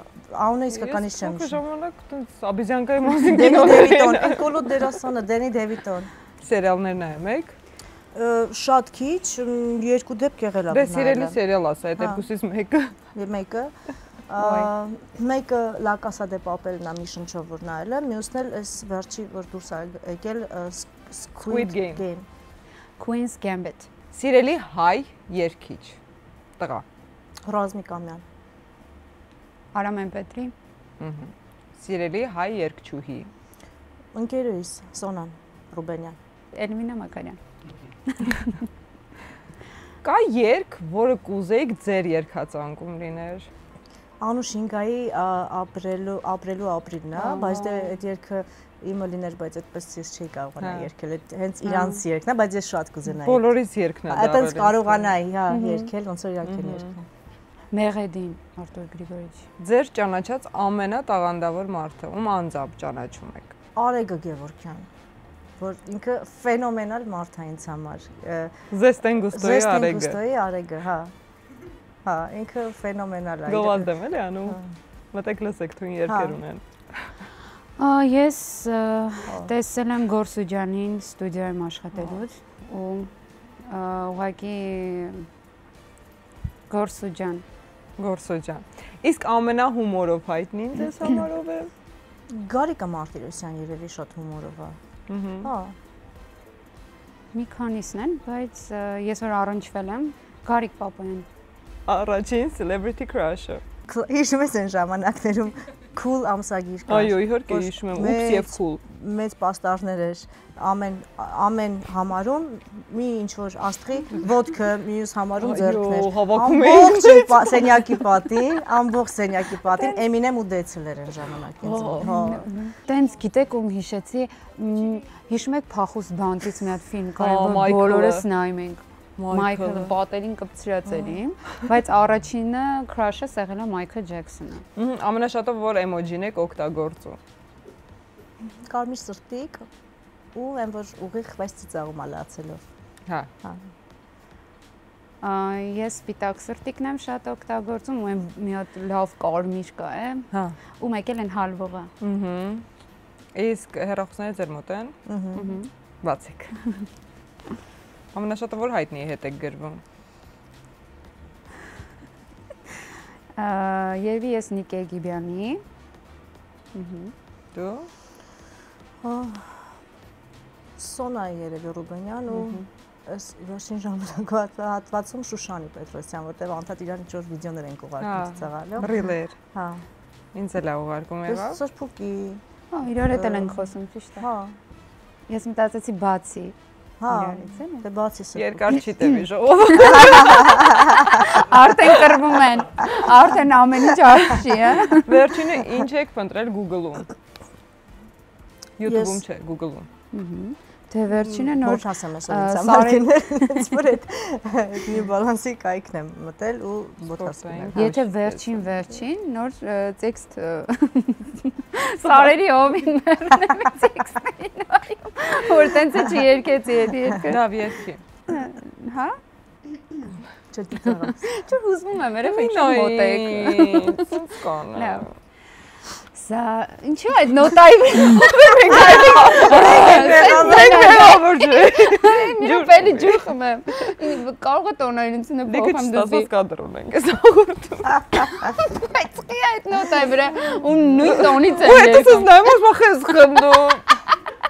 Անունը իսկականից չեմ հիշում։ Ժամանակ տենց Աբիզյանկայի մասին Դենի Դևիտոն, Էկոլոտ դերասանը Դենի Դևիտոն։ Սերիալներ նայում եք։ Շատ քիչ, 2 դեպք եղել է։ Դե սիրելի սերիալ ասա, այդ երկուսից մեկը։ Մեկը Մեկը La Casa de Papel-ն է մի շնչով որ նայել եմ, մյուսն էլ էս վերջի որ դուրս է եկել Squid Game Queen's Gambit Սիրելի հայ երգիչ տղա Ռազմիկ Ամյան Արամեն Պետրի Սիրելի հայ երգչուհի Ընկերուհիս Սոնան Ռուբենյան Էլմինա Մակարյան Կա երգ, որը կուզեիք ձեր երգածանկում լիներ Անուշ Ինգայի ապրելու ապրիլն է, բայց դե այդ երգը իմը լիներ, բայց այդպես ես չի կարողանա երգել, հենց իրանց երգն է, բայց ես շատ կուզենայի։ Բոլորից երգն է դա։ Այդպես կարողանայի, հա, երգել, ոնց որ երգել երգը։ Մեղեդին Արտուր Գրիգորիչ Ձեր ճանաչած ամենատաղանդավոր մարդը, ում անձամբ ճանաչում եք։ Արեգը Գևորգյան, որ ինքը ֆենոմենալ մարդ է ինձ համար։ Զեստեն Գուստոյի Արեգը։ Զեստեն Գուստոյի Արեգը, հա։ Հա, ինքը ֆենոմենալ է։ Գովազդեմ էլի անում։ Մտեք լսեք թույն երկեր ունեն։ Ես տեսել եմ Գորսուջանին ստուդիայում աշխատելուց ու ուղղակի Գորսուջան Գորսո ջան։ Իսկ ամենահումորով հայտնին ձեզ համարով է։ Գարիկա Մարտիրոսյան երևի շատ հումորով է։ Հա։ Մի քանիսն են, բայց ես որ առնչվել եմ Գարիկ Պապոյան։ Առաջին celebrity crush-ը։ Հիշում ես այն ժամանակներում cool ամսագիր կար։ Այո, իհարկե հիշում եմ, ուպս եւ cool։ Մեծ պաստառներ էր ամեն համարում մի ինչ որ աստղի ոդկը մյուս համարում ձեռքներ ամբողջ սենյակի պատին Էմինեմ ու Դեցլեր են ժամանակին հա տենց գիտեք ում հիշեցի հիշում եք Փախուստ բանտից մի հատ ֆիլմ կար որ բոլորս նայում ենք Մայքլը պատերին կպցրած էր իմ բայց առաջինը crush-ը եղել է Մայքլ Ջեքսոնը ամենաշատով որ էմոջին եք օգտագործում կարմիր սրտիկ ու այն որ ուղիղ բայց ծիծաղում ալացելով հա ես սպիտակ սրտիկն եմ շատ օգտագործում ու այն մի հատ լավ կարմիր կա է հա ու եկել են հալվողը իսկ հեռախոսները ձեր մոտ են բացեք ամենաշատը որ հայտնի հետ եք գրվում երևի ես Նիկե Գիբյանի դու Սոնա երևի Ռուբենյան ու այս վերջին ժամանակահատվածում Շուշանի Պետրոսյան, որտեղ անդադ իրար ինչ-որ վիդեոներ են ուղարկում ցեղալը։ Ռիլեր։ Հա։ Ինձ էլ է ուղարկում եղավ։ Սրբուկի։ Հա, իրար հետ են խոսում, ճիշտ է։ Հա։ Ես մտածեցի բացի։ Հա։ Դե բացի սրբուկ։ Երկար չի տևի ժողով։ Արդեն կռվում են։ Արդեն ամեն ինչ արժի, հա։ Վերջինը ինչ եք փնտրել Google-ում։ YouTube-ում չէ, Google-ում։ Դե վերջինը նոր ասեմ ես ինձ որ այդ մի բալանսի կայքն եմ մտել ու ոթասում եմ։ Եթե վերջին նոր տեքստ Սարերի հովին մեռնեմ տեքստի նայում որ տենց չի երկեցի երկը Լավ երկի հա չգիտեմ Չէ հուզվում եմ երբ ինչ մոտեք Սենց կան Լավ Սա ինչու այդ նոտայի Ջուրպելի ջուր խմեմ կարող է տոնային ինձ նպոխեմ դզի կադր ունենք ես աղորդում Բայց ի այդ նոտայի վրա ու նույն տոնից եմ երկում Ու հետս ես նայում ես բախ ես խնդում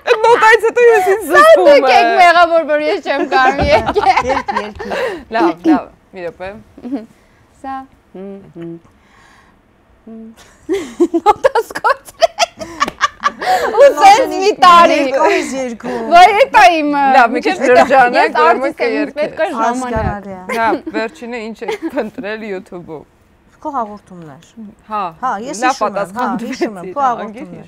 Այդ նոտայից հետո ես ինձ զսպում եմ Սա դուք եք մեղավոր որ ես չեմ կարում երկի Լավ, մի դեպե Սա Նոտասկոց Ու սենց մի տարի Վայ էտա իմը Լավ, մի քիչ լրջանակ Ես արտիստ եմ, ինձ պետք է ժամանակ Հա, վերջինը ինչ եք փնտրել YouTube-ում Քո հաղորդումներ Հա, ես լավ հիշում եմ, պատասխան հիշում եմ, քո հաղորդումներ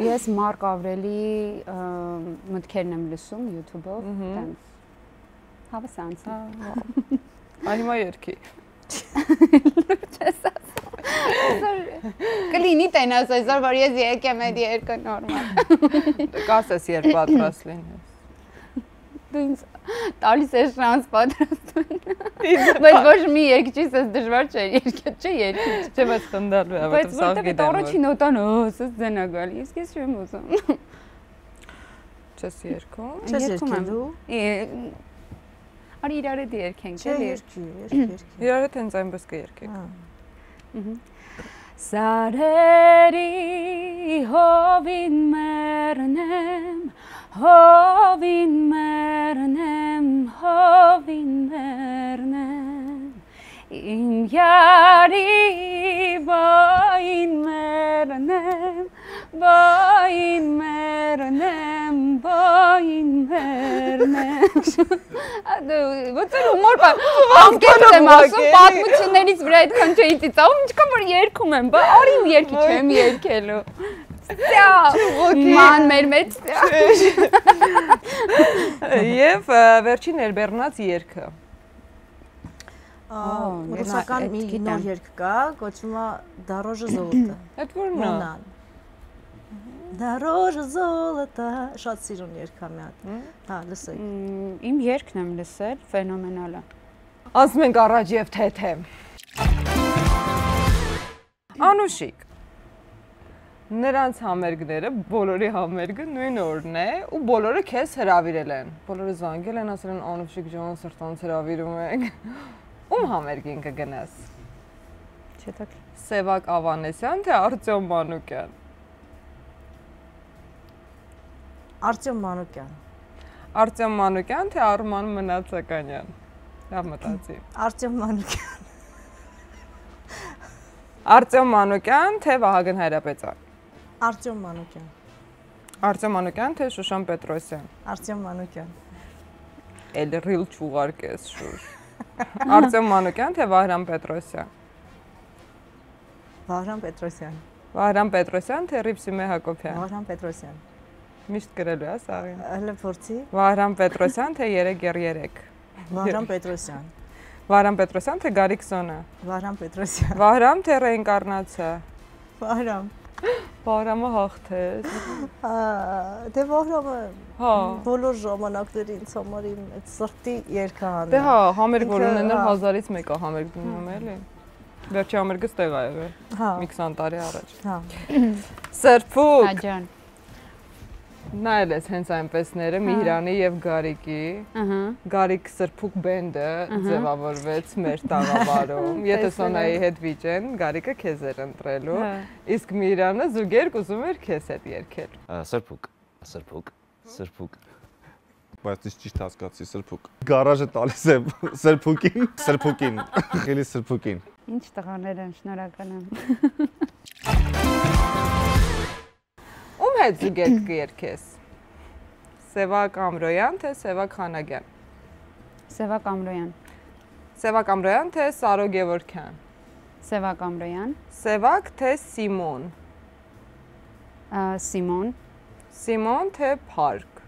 Ես Մարկ Ավրելի մտքերն եմ լսում YouTube-ով տենց Հավասանց Այհիմա երկի Չես ասում Կլինի տենաս այսօր, որ ես եկեմ այդ երկը նորմալ Կասես երբ պատրաստ լինես Դու ինձ տալիս ես շանս պատրաստուն Բայց ոչ մի երկ չիս ես դժվար չէ, երկետ չէ երկի Չէ, բայց խնդալու է, բայց որտև էտ առաջի նոտան սս ձենա գալի, ես կես չեմ ուզում Չես երկում Չես երկելու Արի իրար հետ երկենք Չէ երկի Իրար հետ հենց այնպես կերկեք Սարերի հովին մեռնեմ Հովին մեռնեմ Իմ յարի բային մեռնեմ Ոնց էր հումոր անկեղծ եմ ասում պատմություններից վրա այդքան չէի ծիծաղում ինչքան որ երգում եմ բա արի ու երգի չեմ երգելու Ման մեր մեծ Եվ վերջին ներբեռնած երգը Ռուսական մի նոր երգ կա, կոչվում է Դարոժը զոլոտը Այդ որն է Դարոժը զոլոտը շատ սիրուն երգ է մի հատ Հա, լսեք Իմ երգն եմ լսել, ֆենոմենալ է Ասում ենք առաջ և թեթե Անուշիկ Նրանց համերգները, բոլորի համերգը նույն օրն է ու բոլորը քեզ հրավիրել են Բոլորը զանգել են, ասել են Անուշիկ ջան, սրտանց հրավիրում ենք Ում համերգին կգնաս։ Չետակ։ Սևակ Ավանեսյան թե Արտյոմ Մանուկյան։ Արտյոմ Մանուկյան։ Արտյոմ Մանուկյան թե Արման Մնացականյան։ Լավ մտածի։ Արտյոմ Մանուկյան։ Արտյոմ Մանուկյան թե Վահագն Հայրապետյան։ Արտյոմ Մանուկյան։ Արտյոմ Մանուկյան թե Շուշան Պետրոսյան։ Արտյոմ Մանուկյան։ Էլ ռիլ չուղարկես շուշ։ Արտյոմ Մանուկյան թե Վահրամ Պետրոսյան։ Վահրամ Պետրոսյան։ Վահրամ Պետրոսյան թե Ռիփսիմե Հակոբյան։ Վահրամ Պետրոսյան։ Միշտ գրելու ես աղին։ Հələ փորձի։ Վահրամ Պետրոսյան թե 3x3։ Վահրամ Պետրոսյան։ Վահրամ Պետրոսյան թե Գարիկ Սոնը։ Վահրամ Պետրոսյան։ Վահրամ թե ռեինկարնացիա։ Վահրամ։ Վահրամը հաղթեց։ Դե Վահրամը Հա։ բոլոր ժամանակների ինձ համար իմ այդ սրտի երգահանն է։ Դե հա, համերգ որ ունենալ 1000-ից մեկ է համերգ դնում էլի։ Վերջի համերգը ստեղ է եղել։ Հա։ Մի 20 տարի առաջ։ Հա։ Սրփուկ։ Աջան։ Նայել ես հենց այնպեսները Միհրանի եւ Գարիկի։ Ահա։ Գարիկ Սրփուկ բենդը ձևավորվեց մեր տաղավարում։ Եթե Սոնայի հետ վիճեն, Գարիկը քեզ էր ընտրելու, իսկ Միհրանը զուգերք ուզում էր քեզ հետ երգել։ Սրփուկ, սրփուկ, սրփուկ։ Բայց ճիշտ հասկացի սրփուկ։ Գարաժը տալիս է սրփուկին, սրփուկին, խելի սրփուկին։ Ինչ տղաներ են, շնորհակալ եմ։ Ում հետ զուգերք կերքես։ Սևակ Ամրոյան թե Սևակ Խանագյան։ Սևակ Ամրոյան։ Սևակ Ամրոյան թե Սարո Գևորգյան։ Սևակ Ամրոյան։ Սևակ թե Սիմոն։ Սիմոն։ Սիմոն թե Փարք։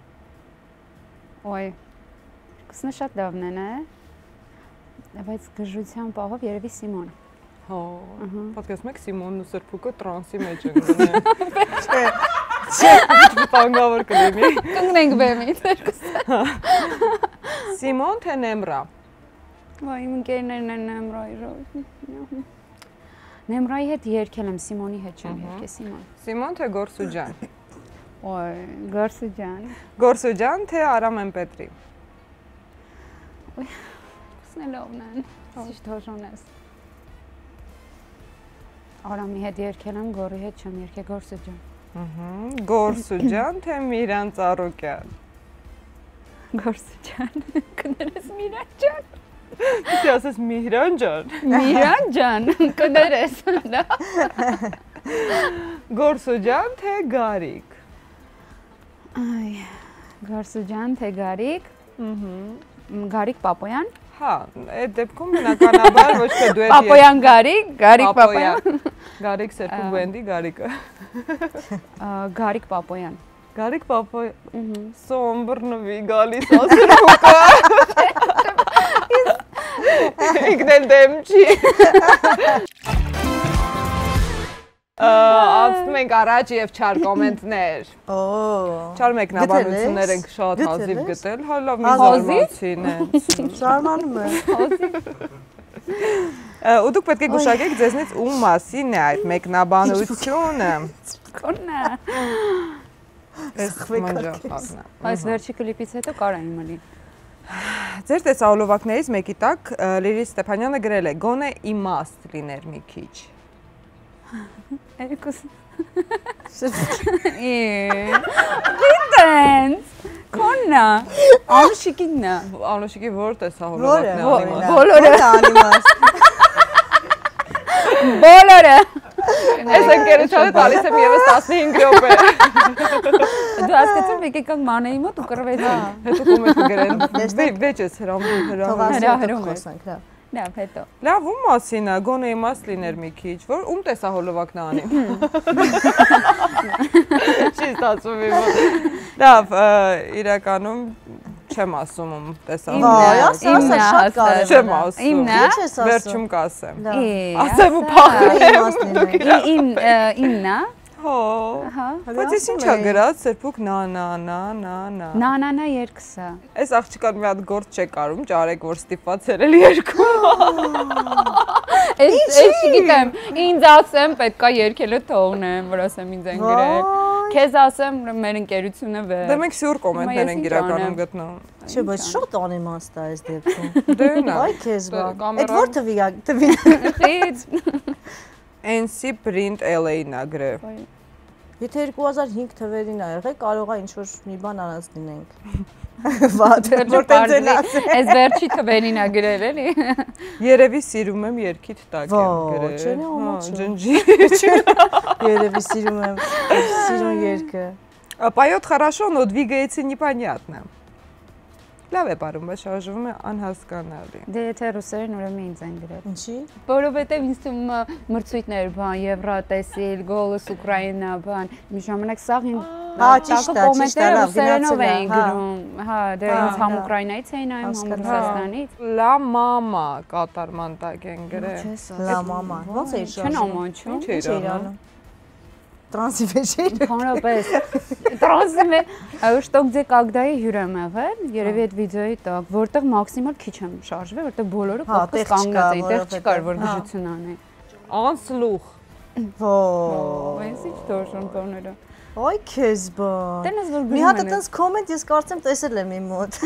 Ոյ։ Կսնը շատ լավն է, բայց գժության պահով երևի Սիմոն։ Հա։ Պատկերացնում եք Սիմոնն ու Սրփուկը տրանսի մեջ են գնում։ Չէ, տանգավոր կլինի։ Կընկնենք բեմից երկուսը։ Սիմոն թե Նեմրա։ Ոյ, իմ ընկերներն են Նեմրայի։ Նեմրայի հետ երգել եմ, Սիմոնի հետ չեմ երգել, Սիմոն։ Սիմոն թե Գորսուջան։ Ոյ, Գորսուջան։ Գորսուջան թե Արամ Էմպետրի։ Սնելովն են, ճիշտ հոժոնես։ Արամի հետ երգել եմ, Գորի հետ չեմ երգել, Գորսուջան։ Գորսուջան թե Միրան Ծառուկյան։ Գորսուջան, կներես Միրան ջան։ Դե ասես Միհրան ջան։ Միրան ջան, կներես։ Գորսուջան թե Գարիկ։ Այ, Գորսուջան թե Գարիկ։ Գարիկ Պապոյան։ Հա, այդ դեպքում բնականաբար ոչ թե դուետ Պապոյան Գարիկ, Գարիկ Պապոյան։ Գարիկ Սերփուկ բենդի Գարիկը։ Գարիկ Պապոյան։ Գարիկ Պապոյան։ Սոմբրնվի գալիս ասրուկը։ Իգնել դեմ չի։ Անցնում ենք առաջ եւ չար կոմենտներ։ Չար մեկնաբանություններ ենք շատ հազիվ գտել, հա լավ մի զարմացին է։ Շարմանում է։ Ու դուք պետք է գուշակեք ձեզնից ում մասին է այդ մեկնաբանությունը։ Կոննա։ Այս վերջի կլիպից հետո կարա իմը լի։ Ձեր տեսահոլովակներից մեկի տակ Լիլիթ Ստեփանյանը գրել է գոնե իմաստ լիներ մի քիչ։ Երկուս։ Գիտենց։ Կոննա։ Անուշիկիննա։ Անուշիկի որ տեսահոլովակն է անիմաստ։ Բոլորը անիմաստ։ Բոլորը։ Այս ընկերությանը տալիս եմ եւս 15 րոպե։ Դու հասկացում եք եկան մանեի մոտ ու կռվեցի։ Հետո կոմենտ գրեն։ Վեճ ես հրահրում։ Խոսանք, լավ։ Լավ, հետո։ Լավ, ում մասին է, գոնե իմաստ լիներ մի քիչ, որ ում տեսահոլովակն է անի։ Չի ստացվում իմ։ Լավ, իրականում չեմ ասում ում տեսահոլովակ։ Իմն է, շատ կարևոր։ Չեմ ասում։ Իմն է։ Ինչ ես ասում։ Վերջում կասեմ։ Է, Ասեմ ու փախնեմ։ իմն է։ Հո։ Ահա։ Բայց ես ինչա գրած, Սրփուկ նա։ Նանանա երկսը։ Այս աղջիկան մի հատ գործ չէ կարում, ճարեք որ ստիպված էր երկում։ Ես չգիտեմ, ինձ ասեմ պետքա երկելը թողնեմ, որ ասեմ ինձ են գրել։ Քեզ ասեմ մեր ընկերությունը վեր։ Դե մենք սյուր կոմենտներ ենք իրականում գտնում։ Չէ, բայց շատ անիմաստ է այս դեպքում։ Դե նա։ Այ քեզ բան։ կամերան- Այդ որ թվի։ Խից։ NC print LA-ն է գրել։ Եթե 2005 թվերին ա եղել, կարող է ինչ-որ մի բան անած լինենք։ Վատ, որտեղ դեն ասել։ Այս վերջի թվերին ա գրել էլի։ Երևի սիրում եմ երկիդ տակ եմ գրել։ Ոչ, չեն ամաչում։ Ջնջի։ Երևի սիրում երկը։ Поёт хорошо, но двигается непонятно։ Լավ է բարում, բայց շարժվում է անհասկանալի։ Դե եթե ռուսերեն ուրեմն ինձ են գրել։ Ինչի։ Որովհետև ինձ թվում է մրցույթներ բան, Եվրատեսիլ, Գոլոս Ուկրաինա բան, մի ժամանակ սաղ ճիշտ է, կոմենտները լավ, ռուսերենով էին հա։ գրում։ Հա, դե ինձ համ Ուկրաինայից էին նայում, համ Ռուսաստանից։ Լա մամա կատարման տակ են գրել։ Լա մամա, ոնց է Չեն շարժում։ ամաչում։ Ինչ է իրանում։ Տրանսիվեշին։ Հանրապես տրանսիմե что где когда հյուր եմ եղել, երևի այդ վիդեոյի տակ, որտեղ մաքսիմալ քիչ եմ շարժվել, որտեղ բոլորը կողքից կանգնած էին, տեղ չկար որ գժություն անեն։ Անսլուխ։ Ո՜։ Այս ինչ դոշն բաները։ Այ քեզ բան։ Տենես որ Մի հատ այդպես կոմենտ ես կարծեմ տեսել եմ իմ մոտ։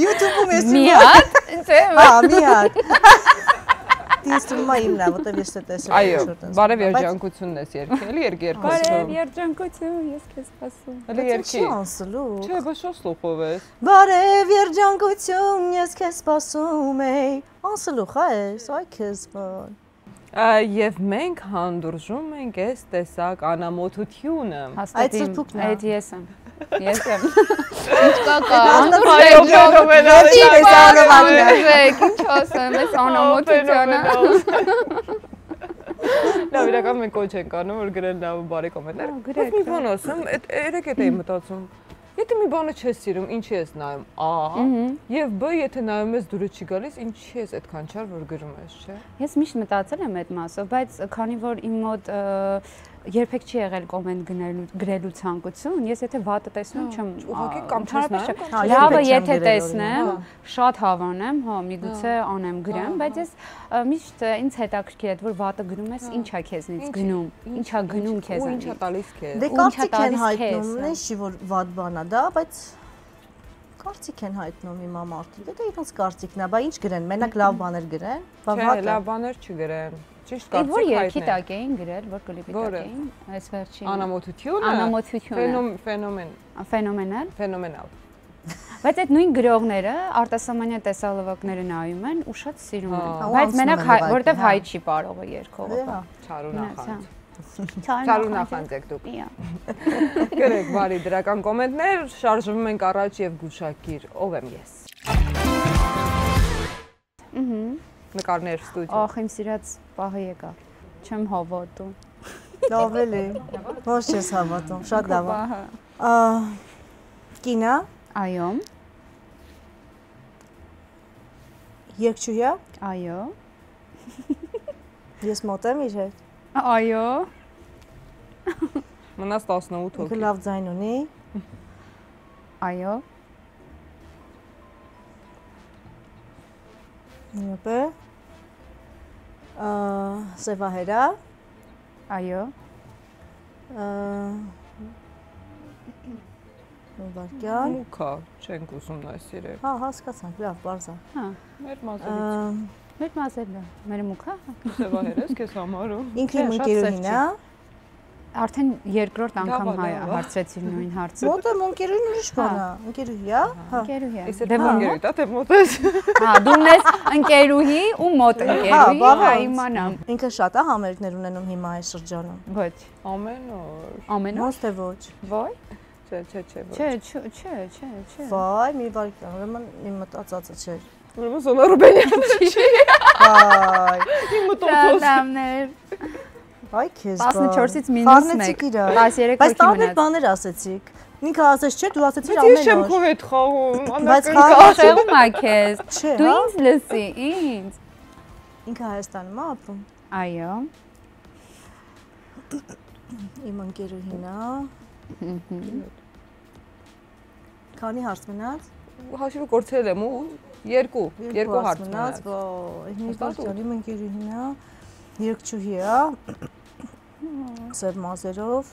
YouTube-ում ես մի հատ, չէ՞։ Հա, մի հատ։ Ես թվում է իմն է, որտեղ ես դա տեսել եմ։ Այո, բարև երջանկությունն ես երկել, երկու Բարև երջանկություն, ես քեզ սպասում։ Հələ երկի։ Չի անսլու։ Չէ, բայց շո սլուխով ես։ Բարև երջանկություն, ես քեզ սպասում եի։ Անսլուխ ես, այ քեզ բան։ Եվ մենք հանդուրժում ենք այս տեսակ անամոթությունը։ Հաստատ Այդ սրբուկն է։ այդ ես եմ։ Ես եմ։ Ինչ կա Ինչ ասեմ, այս անամոթությանը։ Լավ, իրական մենք կոչ ենք անում, որ գրել լավ ու բարի կոմենտներ։ գրեք, Մի բան ասեմ, երեք էդ էի մտածում։ Եթե մի բանը չես սիրում, ինչի ես նայում։ A, եւ B, եթե նայում ես դուրը չի գալիս, ինչի ես այդքան չար որ գրում ես, չէ։ Ես միշտ մտածել եմ այդ մասով, բայց քանի որ իմ մոտ երբեք չի եղել կոմենտ գրելու ցանկություն, ես եթե վատը տեսնում չեմ ուղղակի կամ չես նայում։ Լավը եթե տեսնեմ, շատ հավանեմ, հա, միգուցե անեմ գրեմ, բայց ես միշտ ինձ հետաքրքիր է որ վատը գրում ես, ինչա քեզնից գնում, ինչա գնում քեզանից։ Ու ինչա տալիս քեզ։ Դե կարծիք են հայտնում, ինչի որ վատ բան է դա, բայց կարծիք են հայտնում հիմա մարդիկ։ Դա իրանց կարծիքն է, բա ինչ գրեն, մենակ լավ բաներ գրեն, բա Չէ, վատը։ լավ բաներ չգրեն։ Ճիշտ Որ կարծիք երկի հայտնեն։ տակ էին գրել, որ կլիպի տակ էին, այս վերջին։ Անամոթությունը։ Անամոթությունը։ Ֆենոմենալ։ Ֆենոմենալ։ Բայց այդ նույն գրողները արտասահմանյան տեսալվակները նայում են ու շատ սիրում են։ Բայց մենակ որտեվ հայ չի parողը երկողը։ Չարունախանդ։ Չարունախանդ եք դուք։ Գրեք բարի դրական կոմենտներ, շարժվում ենք առաջ եւ գուշակիր, ով եմ ես։ Նկարներ ստուդիո։ Ախ, իմ սիրած պահը եկավ։ Չեմ հավատում։ Լավ էլի։ Ոչ ես հավատում, շատ լավ է։ Կինա։ Այո։ Երկչուհի։ Այո։ Ես մոտ եմ իր հետ։ Այո։ Մնաց 18 հոգի։ Լավ ձայն ունի։ Այո։ Նոպե։ Սևահերա։ Այո։ Վարկյան։ Մուքա, չենք ուսումնասիրել։ Հա, հասկացանք, լավ, բարձա։ Հա, Մեր մազերից։ մեր մազելը, մեր մուքա։ Սևահեր ես քեզ համարում։ Ինքը իմ ընկերուհին է։ Արդեն երկրորդ անգամ Լավ, լավ։ հարցրեցին նույն հարցը։ Մոտ եմ ընկերուհին ուրիշ բան է։ Ընկերուհի է։ Հա։ Ընկերուհի է։ Իսկ դե ոնգերույթ, թե մոտես։ Հա, դու ունես ընկերուհի ու մոտ ընկերուհի, հա, իմանամ։ Ինքը շատ է համերգներ ունենում հիմա այս շրջանում։ Ոչ։ Ամեն օր։ Ամեն օր։ Ոնց թե ոչ։ Ոայ։ Չէ։ Չէ։ Վայ, մի վարկյան, ուրեմն իմ մտածածը չէր։ Ուրեմն Սոնա Ռուբենյանը չի։ Վայ, Իմ մտածած։ Սանդամներ։ այ քեզ բան։ 14-ից -1։ 13 Բայց հոգի տարբեր մնաց։ բաներ ասեցիք։ Ինքը ասեց չէ, դու ասեցիր Բայց ես ամեն չեմ օր։ քո հետ խաղում, Բայց անակնկալ։ Խաղում ա քեզ։ Չէ, Դու հա։ ինձ լսի, ինձ։ Ինքը Հայաստանում է ապրում։ Այո։ Իմ ընկերուհին է։ Քանի հարց մնաց։ Հաշիվը կորցրել եմ ու երկու հարց մնաց։ Ոյ, իմ ընկերուհին է։ Երկչուհի է։ Սև մազերով։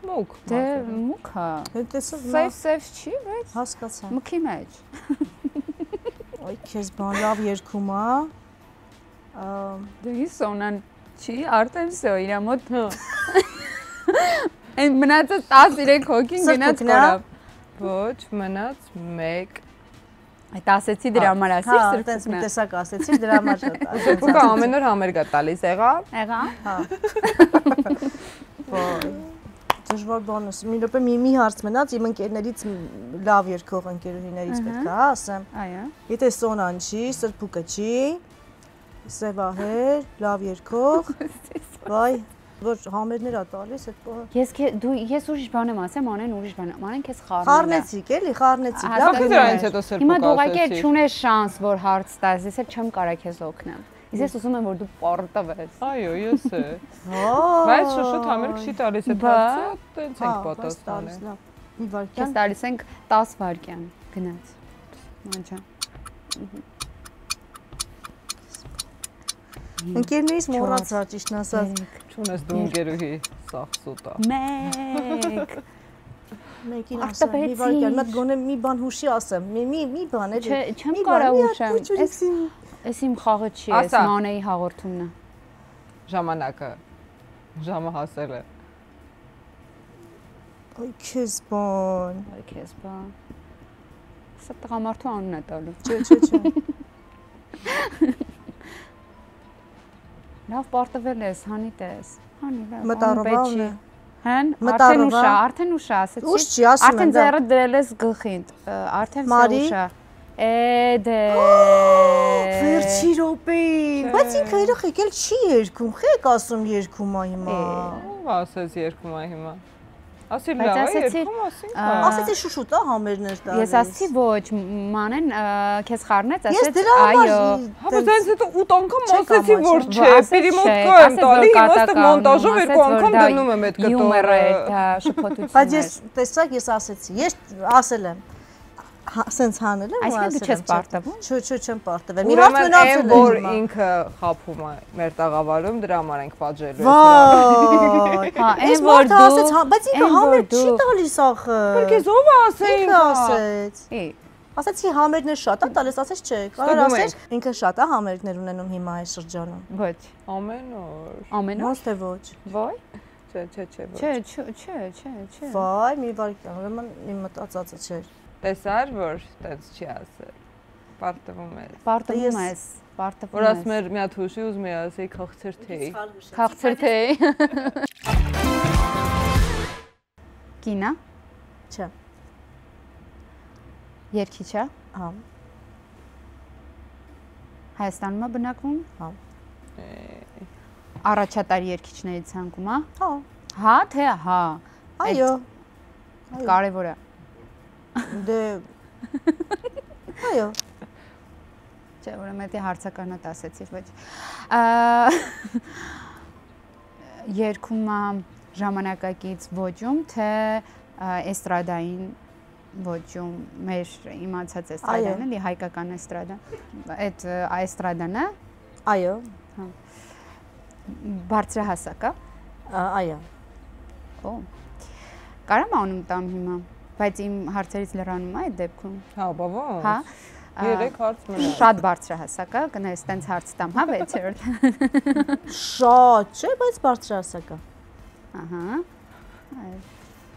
Մուկ։ Դե մուկ է։ Սև չի, բայց հասկացա։ մուքի մեջ։ Ոյ, քեզ բան լավ երկում է։ Դե Սոնան չի, արդեն всё, իր մոտ։ Այն մնացած 13 հոգին գնաց կորավ։ Ոչ, մնաց 1։ Այդ ասեցի դրա համար ասիր սրբուկն։ Հա, տեսակ ասեցի դրա համար շատ։ Սրբուկը ամեն օր համերգ է տալիս, եղավ։ Եղա։ Հա։ Ոյ։ Դժվար բան է։ Մի րոպե մի հարց մնաց, իմ ընկերներից լավ երկող ընկերուհիներից պետք է ասեմ։ Այո։ Եթե Սոնան չի, սրբուկը չի, սևահեր, լավ երկող։ Վայ, որ համերներ է տալիս այդ բանը։ Ես ուրիշ բան եմ ասեմ, անեն ուրիշ բան։ Անեն քեզ խառնեցիք, էլի, խառնեցիք։ Լավ դրանից հետո սրբուկ Հիմա դու ուղղակի չունես շանս, որ հարց տաս, ես էլ չեմ կարա քեզ օգնեմ։ Ես ուզում եմ որ դու պարտվես։ Այո, ես է։ Հա։ Բայց շուտ համերգ չի տալիս այդ հարցը, տենց ենք պատասխանել։ Մի Քեզ վարքյան։ տալիս ենք 10 վայրկյան, գնաց։ Մանջա։ Ընկերներից մոռացա ճիշտն ասած։ Չունես դու ընկերուհի, սաղ սուտա։ 1 Մեկին ասեմ, մի վարքյան, մատ գոնե մի բան հուշի ասեմ, մի բան էլի։ Չեմ կարա ուշեմ։ Էս իմ խաղը չի, էս Մանեի հաղորդումն է։ Ժամանակը։ Ժամը հասել է։ Այ քեզ բան։ Այ քեզ բան։ Սա տղամարդու անունն է տալու։ Չէ։ Լավ պարտվել ես, հանի տես։ Հանի լավ։ Մտառովալն է։ Հեն, արդեն ուշա, ասեցի։ Ուշ չի, ասում եմ։ Արդեն ձեռը դրել ես գլխին։ Արդեն ուշա։ Դե։ Վերջի րոպեին։ Բայց ինքը իրոք եկել չի երկում, խեք ասում երկում է հիմա։ Ո՞վ ասեց երկում է հիմա։ Ասի լավ է երկում, ասինքա։ Ասեցի շուշուտ է համերներ տալիս։ Ես ասացի ոչ, Մանեն քեզ խառնեց, Ես ասեց դրա համար Հա, բայց այնց հետո 8 անգամ ասեցի որ չէ, պերիմոտկա եմ տալի, իմաստը մոնտաժով 2 անգամ դնում եմ այդ կտորը։ Դա շփոթություն է։ Բայց ես տեսակ ես ասեցի, ես ասել եմ։ Սենց հանել եմ ու Այսինքն դու չես պարտվում։ Չէ, չեմ պարտվել։ Մի Ուրեմն հատ մնացել այն է որ հիմա։ ինքը խափում է մեր տաղավարում, դրա համար ենք պատժելու։ Վայ։ Հա, Այս մարդը ասեց, բայց ինքը համեր չի տալիս ախը։ Բայց ով ասե Ինքը ասեց։ Է, Ասեցի համերներ շատ է տալիս, ասեց չէ։ Կարող ասես ինքը շատ է համերներ ունենում հիմա այս շրջանում։ ոչ։ Ամեն օր։ Ամեն օր։ Ոնց թե ոչ։ Ոյ։ Չէ։ Չէ։ Վայ, մի վարքյան, ուրեմն իմ մտածածը չէր։ Տեսար, որ տենց չի ասել։ Պարտվում ես։ Պարտվում ես։ Որ ասում էր մի հատ հուշի ուզում էի ասեի քաղցր թեյ։ Քաղցր թեյ։ Կինա։ Չէ։ Երգիչ է։ Հա։ Հայաստանում է բնակվում։ Հա։ Առաջատար երգիչների ցանկում է։ Հա։ Հա, թե հա։ Այո։ Կարևոր է։ Դե Այո։ Չէ, ուրեմն դա հարցականոտ ասեցի, ոչ։ Երգում է ժամանակակից ոճում, թե էստրադային ոճում, մեր իմացած էստրադան, էլի հայկական էստրադա։ Այդ էստրադան է։ Այո։ Հա։ Բարձրահասակ է։ Այո։ Օ։ Կարամ անում տամ հիմա, բայց իմ հարցերից լրանում է այդ դեպքում։ Հա, բավա։ Հա։ 3 հարց մնա։ Շատ բարձրահասակ է, գնաս տենց հարց տամ, հա, 6-րդ։ Շատ չէ, բայց բարձրահասակ է։ Ահա։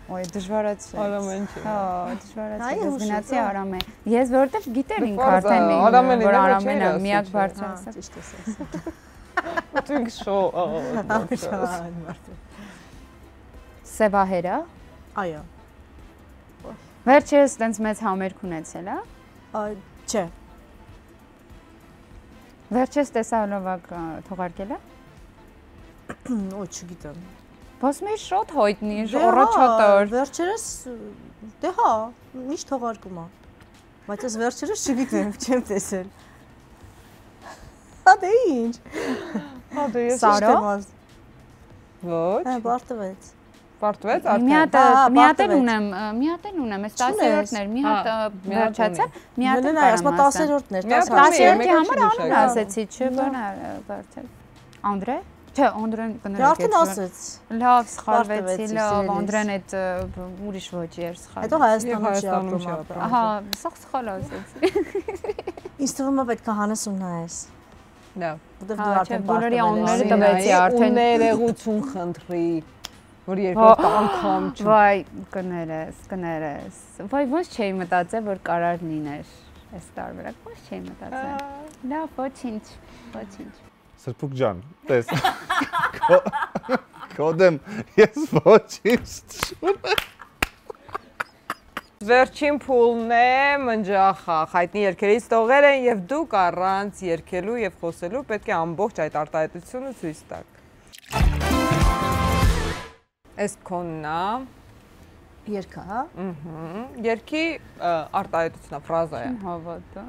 Ոյ, դժվարացա։ Արամեն չի։ Հա, դժվարացա։ Ես գնացի Արամեն։ Ես որովհետև գիտեր ինքը Պարզ է, արդեն Արամենին որ էլ Արամենը չէր միակ ասի, բարձրահասակ։ Ճիշտ ես։ Դուք շո։ Սևահերը։ Այո։ Վերջերս տենց մեծ համերգ ունեցել է։ Չէ։ Վերջերս տեսալովակ թողարկել է։ Ոչ չգիտեմ։ Ոնց մի շոտ հայտնի, առաջատար։ Վերջերս դե հա, միշտ թողարկում է։ Բայց ես վերջերս չգիտեմ, չեմ տեսել։ Հա դե ինչ։ Հա դե ես Սարո։ ոչ։ Հա, բարտվեց։ Պարտվեց Մի հատ արդեն։ մի հատ էլ ունեմ, այս 10-րդներ, մի հատ վերջացավ, մի հատ էլ ասма 10-րդներ, 10-րդի համար անուն ասեցի, չէ, բան բարթել։ Անդրե։ Չէ, Անդրեն Դե արդեն ասեց։ Լավ, սխալվեցի, լավ, Անդրեն այդ ուրիշ ոճի էր սխալ։ Հետո Հայաստանում չի ապրում։ Ահա, սխալ ասեցի։ Ինձ թվում է պետք է հանես ու նայես։ Լավ։ Որտեվ դու արդեն բոլորի պարտվել ես։ անունները տվեցի արդեն։ Ու ներողություն խնդրի, որ երկրորդ անգամ չ։ Վայ, կներես։ Վայ, ոնց չէի մտածել, որ կարար լիներ այս տարբերակ, ոնց չէի մտածել։ Լավ, ոչինչ։ Սրփուկ ջան, տես։ Կոդեմ ես ոչինչ չունեմ։ Վերջին փուլն է մնջախախ, հայտնի երգերից տողեր են եւ դուք առանց երգելու եւ խոսելու պետք է ամբողջ այդ արտահայտությունը ցույց տաք։ Այս քոնն է։ Երգը, հա։ Երգի արտահայտությունն է, ֆրազա է։ Հավատա։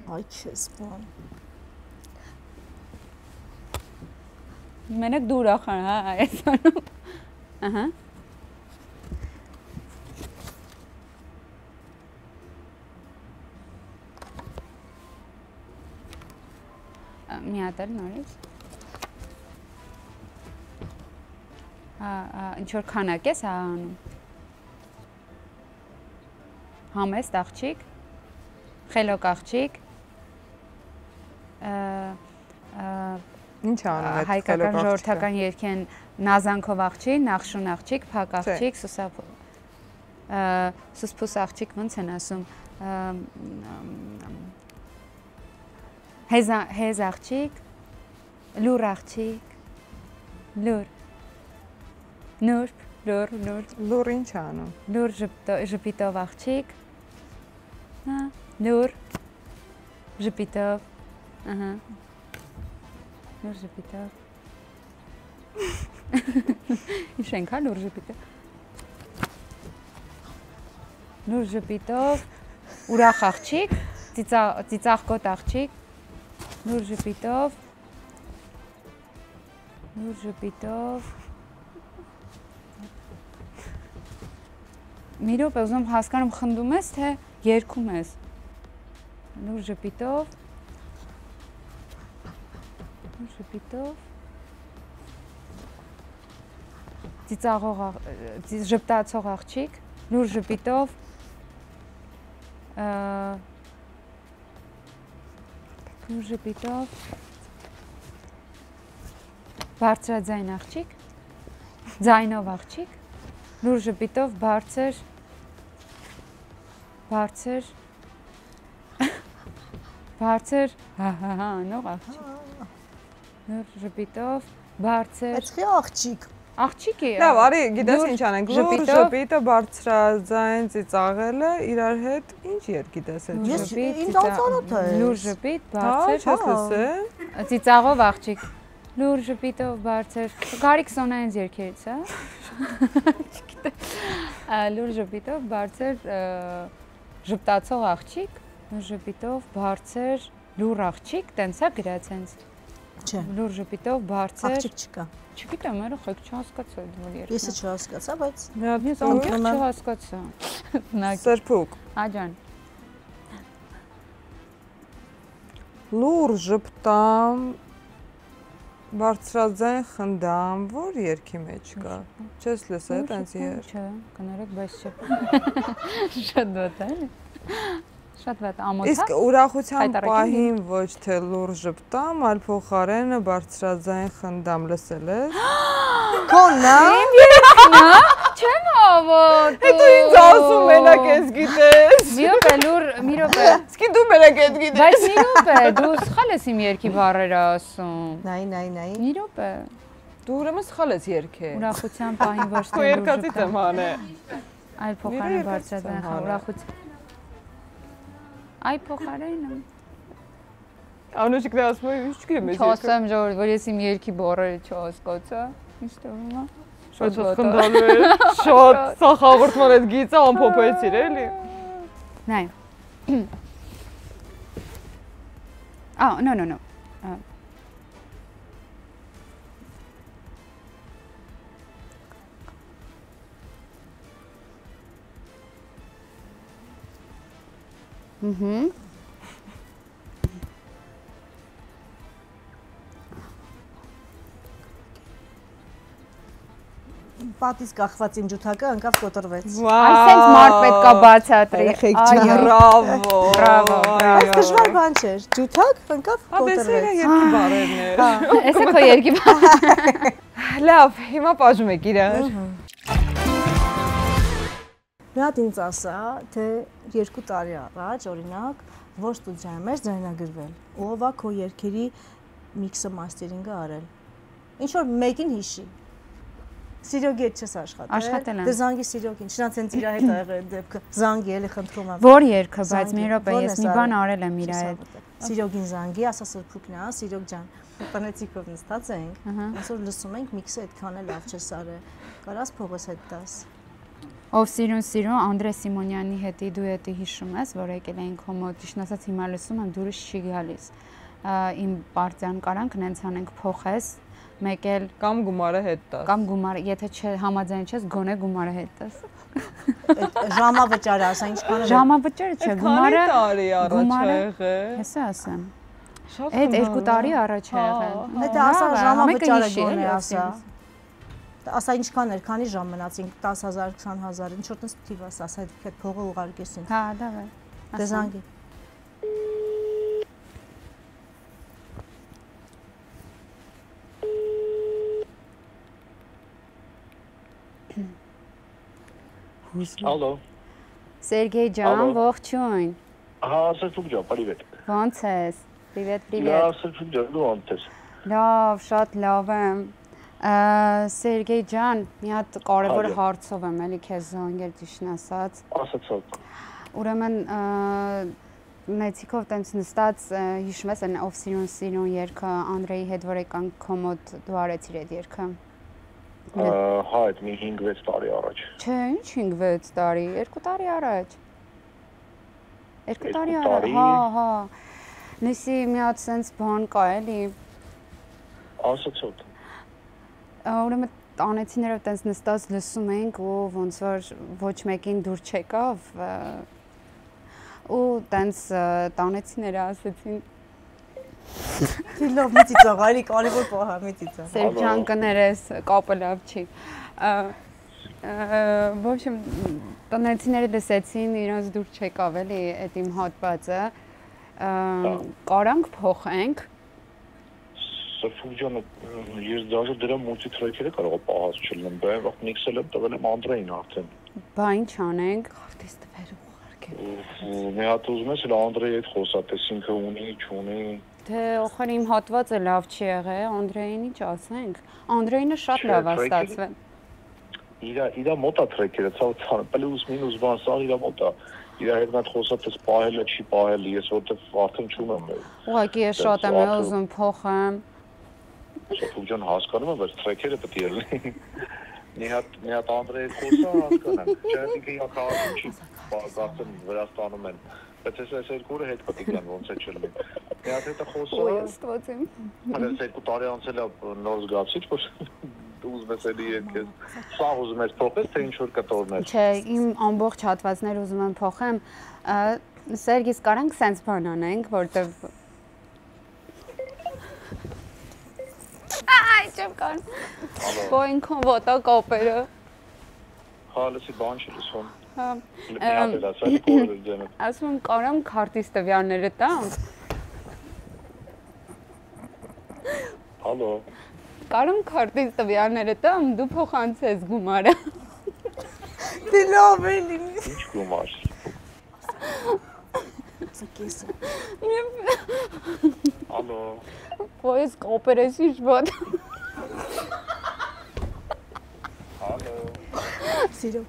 Այ քեզ բան։ Մենակ դու ուրախան, հա, այսանում։ Ահա։ Մի հատ էլ նորից։ Ինչ որ քանակ ես հա անում։ Համեստ աղջիկ, խելոք աղջիկ, Ինչ անում այդ հայկական ժողովրդական երգեն նազանքով աղջիկ, նախշուն աղջիկ, փակ աղջիկ, սուսփուս աղջիկ, ոնց են ասում, հեզ աղջիկ, լուր աղջիկ, լուր ինչ անում։ Լուր ժպիտով աղջիկ, լուր ժպիտով, ահա, լուր ժպիտով, ինչ ենք հա լուր ժպիտով, լուր ժպիտով, ուրախ աղջիկ, ծիծաղկոտ աղջիկ, լուր ժպիտով, մի րոպե ուզում հասկանում խնդում ես, թե երգում ես, լուր ժպիտով, ժպտացող աղջիկ, լուր ժպիտով, բարձրաձայն աղջիկ, ձայնով աղջիկ, լուր ժպիտով բարձր, նող աղջիկ, լուր ժպիտով բարձր, Այդ խի աղջիկ։ աղջիկ է։ Լավ, արի, գիտես ինչ անենք, լուր ժպիտը բարձրաձայն ծիծաղելը իրար հետ ինչ երգ գիտես այդ։ Ես ինձ անծանոթ է։ Լուր ժպիտ, Հա, բարձր, չես լսել։ ծիծաղով աղջիկ, լուր ժպիտով բարձր, Գարիկ Սոնայենց երգերից, հա։ Լուր ժպիտով բարձր ժպտացող աղջիկ, լուր ժպիտով բարձր լուր աղջիկ, տենց է գրած հենց։ Չէ։ Լուր ժպիտով բարձր։ Աղջիկ չկա։ Չգիտեմ, երեխեք չհասկացա այդ որ երգը։ Եսը չհասկացա, բայց Ես ամբողջ չհասկացա։ Սրփուկ։ Աջան։ Լուր ժպտամ բարձրաձայն խնդամ, որ երգի մեջ կա։ Չես լսել տենց երգ։ Չէ, կներեք, բայց չէ։ Շատ վատ է։ Շատ վատ ամոթա։ Իսկ ուրախության պահին ոչ թե լուր ժպտամ, այլ փոխարենը բարձրաձայն խնդամ լսել ես։ Քոննա։ Նա չեմ հավատում։ Հետո ինձ ասում մենակ ես գիտես։ Մի րոպե։ Իսկի դու մենակ ես գիտես։ Բայց մի րոպե, դու սխալ ես իմ երգի բառերը ասում։ Նայ։ Մի րոպե։ Դու ուրեմն սխալ ես երգել։ Ուրախության պահին ոչ Քո թե երկածից եմ հանել։ այլ փոխարեն բարձրաձայն ուրախություն։ Այ փոխարենը։ Անուշիկն ասում է, ինչ գիտեմ ես։ Չասեմ ժողովուրդ, որ ես իմ երգի բառերը չհասկացա։ Ինչ թվում է։ Շատ խնդալու է։ Շատ սա հաղորդման այդ գիծը ամփոփեցիր էլի։ Նայ։ Oh, no. Պատից կախված իմ ջութակը ընկավ կոտրվեց։ Այսենց մարդ պետքա բացատրի։ Բրավո։ Այս դժվար բան չէր։ Ջութակ ընկավ կոտրվեց։ Երկի բարերն էր։ Էսա քո երկի բան։ Լավ, հիմա պատժում եք իրար։ Մի հատ ինձ ասա, թե 2 տարի առաջ, օրինակ, որ ստուդիայում ես ձայնագրվել, ով է քո երգերի միքսը մաստերինգը արել։ Ինչ որ մեկին հիշի։ Սիրոգի հետ չես աշխատել։ Աշխատել եմ։ Դե զանգի Սիրոգին, չնայած հենց իր հետ ա եղել դեպքը։ Զանգի էլի խնդրում եմ։ Որ երգը, բայց մի րոպե ես մի բան արել եմ իր հետ։ Սիրոգին զանգի, ասա Սրփուկն է, Սիրոգ ջան։ Տնեցիկով նստած ենք, այսօր լսում ենք միքսը այդքան էլ լավ չես արել։ Կարաս փողս հետ տաս։ Ով սիրուն Անդրե Սիմոնյանի հետի դու էտի հիշում ես, որ եկել էինք հո մոտ, ճիշտ ասած հիմա լսում եմ դուրս չի գալիս։ Իմ պարտիան կարանք նենց անենք փոխես, մեկ էլ Կամ գումարը հետ տաս։ կամ գումարը, եթե համաձայն չես, գոնե գումարը հետ տաս։ Ժամավճարը ասա ինչքան է։ Ժամավճարը չէ, գումարը տարի առաջ ա եղել։ Հեսա ասեմ։ Այդ 2 տարի առաջ ա եղել։ Դա ասա ժամավճարը հիշի, գոնե էլի, ասա։ Ասա ինչքան էր, քանի ժամ մնացինք 10000, 20000, ինչ որ տես թիվ ասա, այդ փողը ուղարկեսին։ Հա, դավայ։ Դե զանգի։ Алло. Սերգեյ ջան, ողջույն։ Ահա, Սրփուկ ջան, привет։ Ո՞նց ես։ Привет, Լավ, привет։ Սրփուկ ջան, դու ո՞նց ես։ Լավ, շատ լավ եմ։ Սերգեյ ջան, մի հատ կարևոր հարցով եմ էլի քեզ զանգել ճիշտն ասած։ Ասացող։ Ուրեմն մեծիկով տենց նստած հիշում ես այն ով սիրուն երգը Անդրեի հետ որ եկանք քո մոտ դու արեցիր այդ երգը։ Հա, այդ մի 5-6 տարի առաջ։ Չէ, ինչ 5-6 տարի, 2 տարի առաջ։ 2 տարի առաջ, տարի։ հա։ Լսի մի հատ sense բան կա էլի։ Ասացող։ Ուրեմն տանեցիներով տենց նստած լսում ենք ու ոնց որ ոչ մեկին դուր չեկավ ու տենց տանեցիները ասեցին Լավ մի ծիծաղ, այլի կարևոր պահ է մի ծիծաղ։ Սերջան կներես, կապը լավ չի։ В общем, տանեցիները լսեցին, իրանց դուր չեկավ էլի այդ իմ հատվածը։ Կարանք փոխենք։ Սրփուկ ջան, ես դաժե դրա մուլտիթրեքերը կարող եմ պահած չլինեմ, բայց վաղ միքսել եմ տվել եմ Անդրեին արդեն։ Բա ինչ անենք, արտիստը վեր ուղարկել։ Մի հատ ուզում ես էլ Անդրեի հետ խոսատես, ինքը ունի, չունի։ Թե օխր իմ հատվածը լավ չի եղել, Անդրեին ինչ ասենք։ Անդրեինը շատ լավ է ստացվել։ Իրա մոտ է թրեքերը, ցավ պլյուս մինուս բան, սա իրա մոտ է։ Իր հետ մոտ խոսատես պահելը չի պահել, ես որտեվ արդեն չունեմ։ Ուղղակի ես շատ եմ ուզում փոխեմ։ Սրփուկ ջան, հասկանում եմ, բայց թրեքերը պետք է լինի։ Մի հատ Անդրեի խոսա հասկանանք։ Չէ, ինքը իրա քաղաքում չի, բարձր Վրաստանում են։ Բայց այս երկուրը հետ պետք է գան, ոնց է չլինի։ Մի հատ հետը խոսա։ Ոյ, ստվացեմ։ Այս 2 տարի անցել է նոր զգացիչ, որ ուզում ես էլի երկես։ Սա ուզում ես փոխես, թե ինչ որ կտորներ։ Չէ, իմ ամբողջ հատվածներ ուզում եմ փոխեմ։ Սերգիս կարանք sense բան անենք, որտեվ Այ չեմ կան։ Բոյնքոն ոտա կոպերը։ Հա, լսի բան չի լսում։ Հա։ Մի հատ էլ ասա, կորել դենը։ Ասում եմ կարամ քարտիս տվյալները տամ։ Հալո։ Կարամ քարտիս տվյալները տամ, դու փոխանցես գումարը։ Դե լավ էլի։ Ինչ գումար։ Սակեսը։ Հալո։ Ոյս կոպերեսի շոտ։ Հալո։ Սիրո։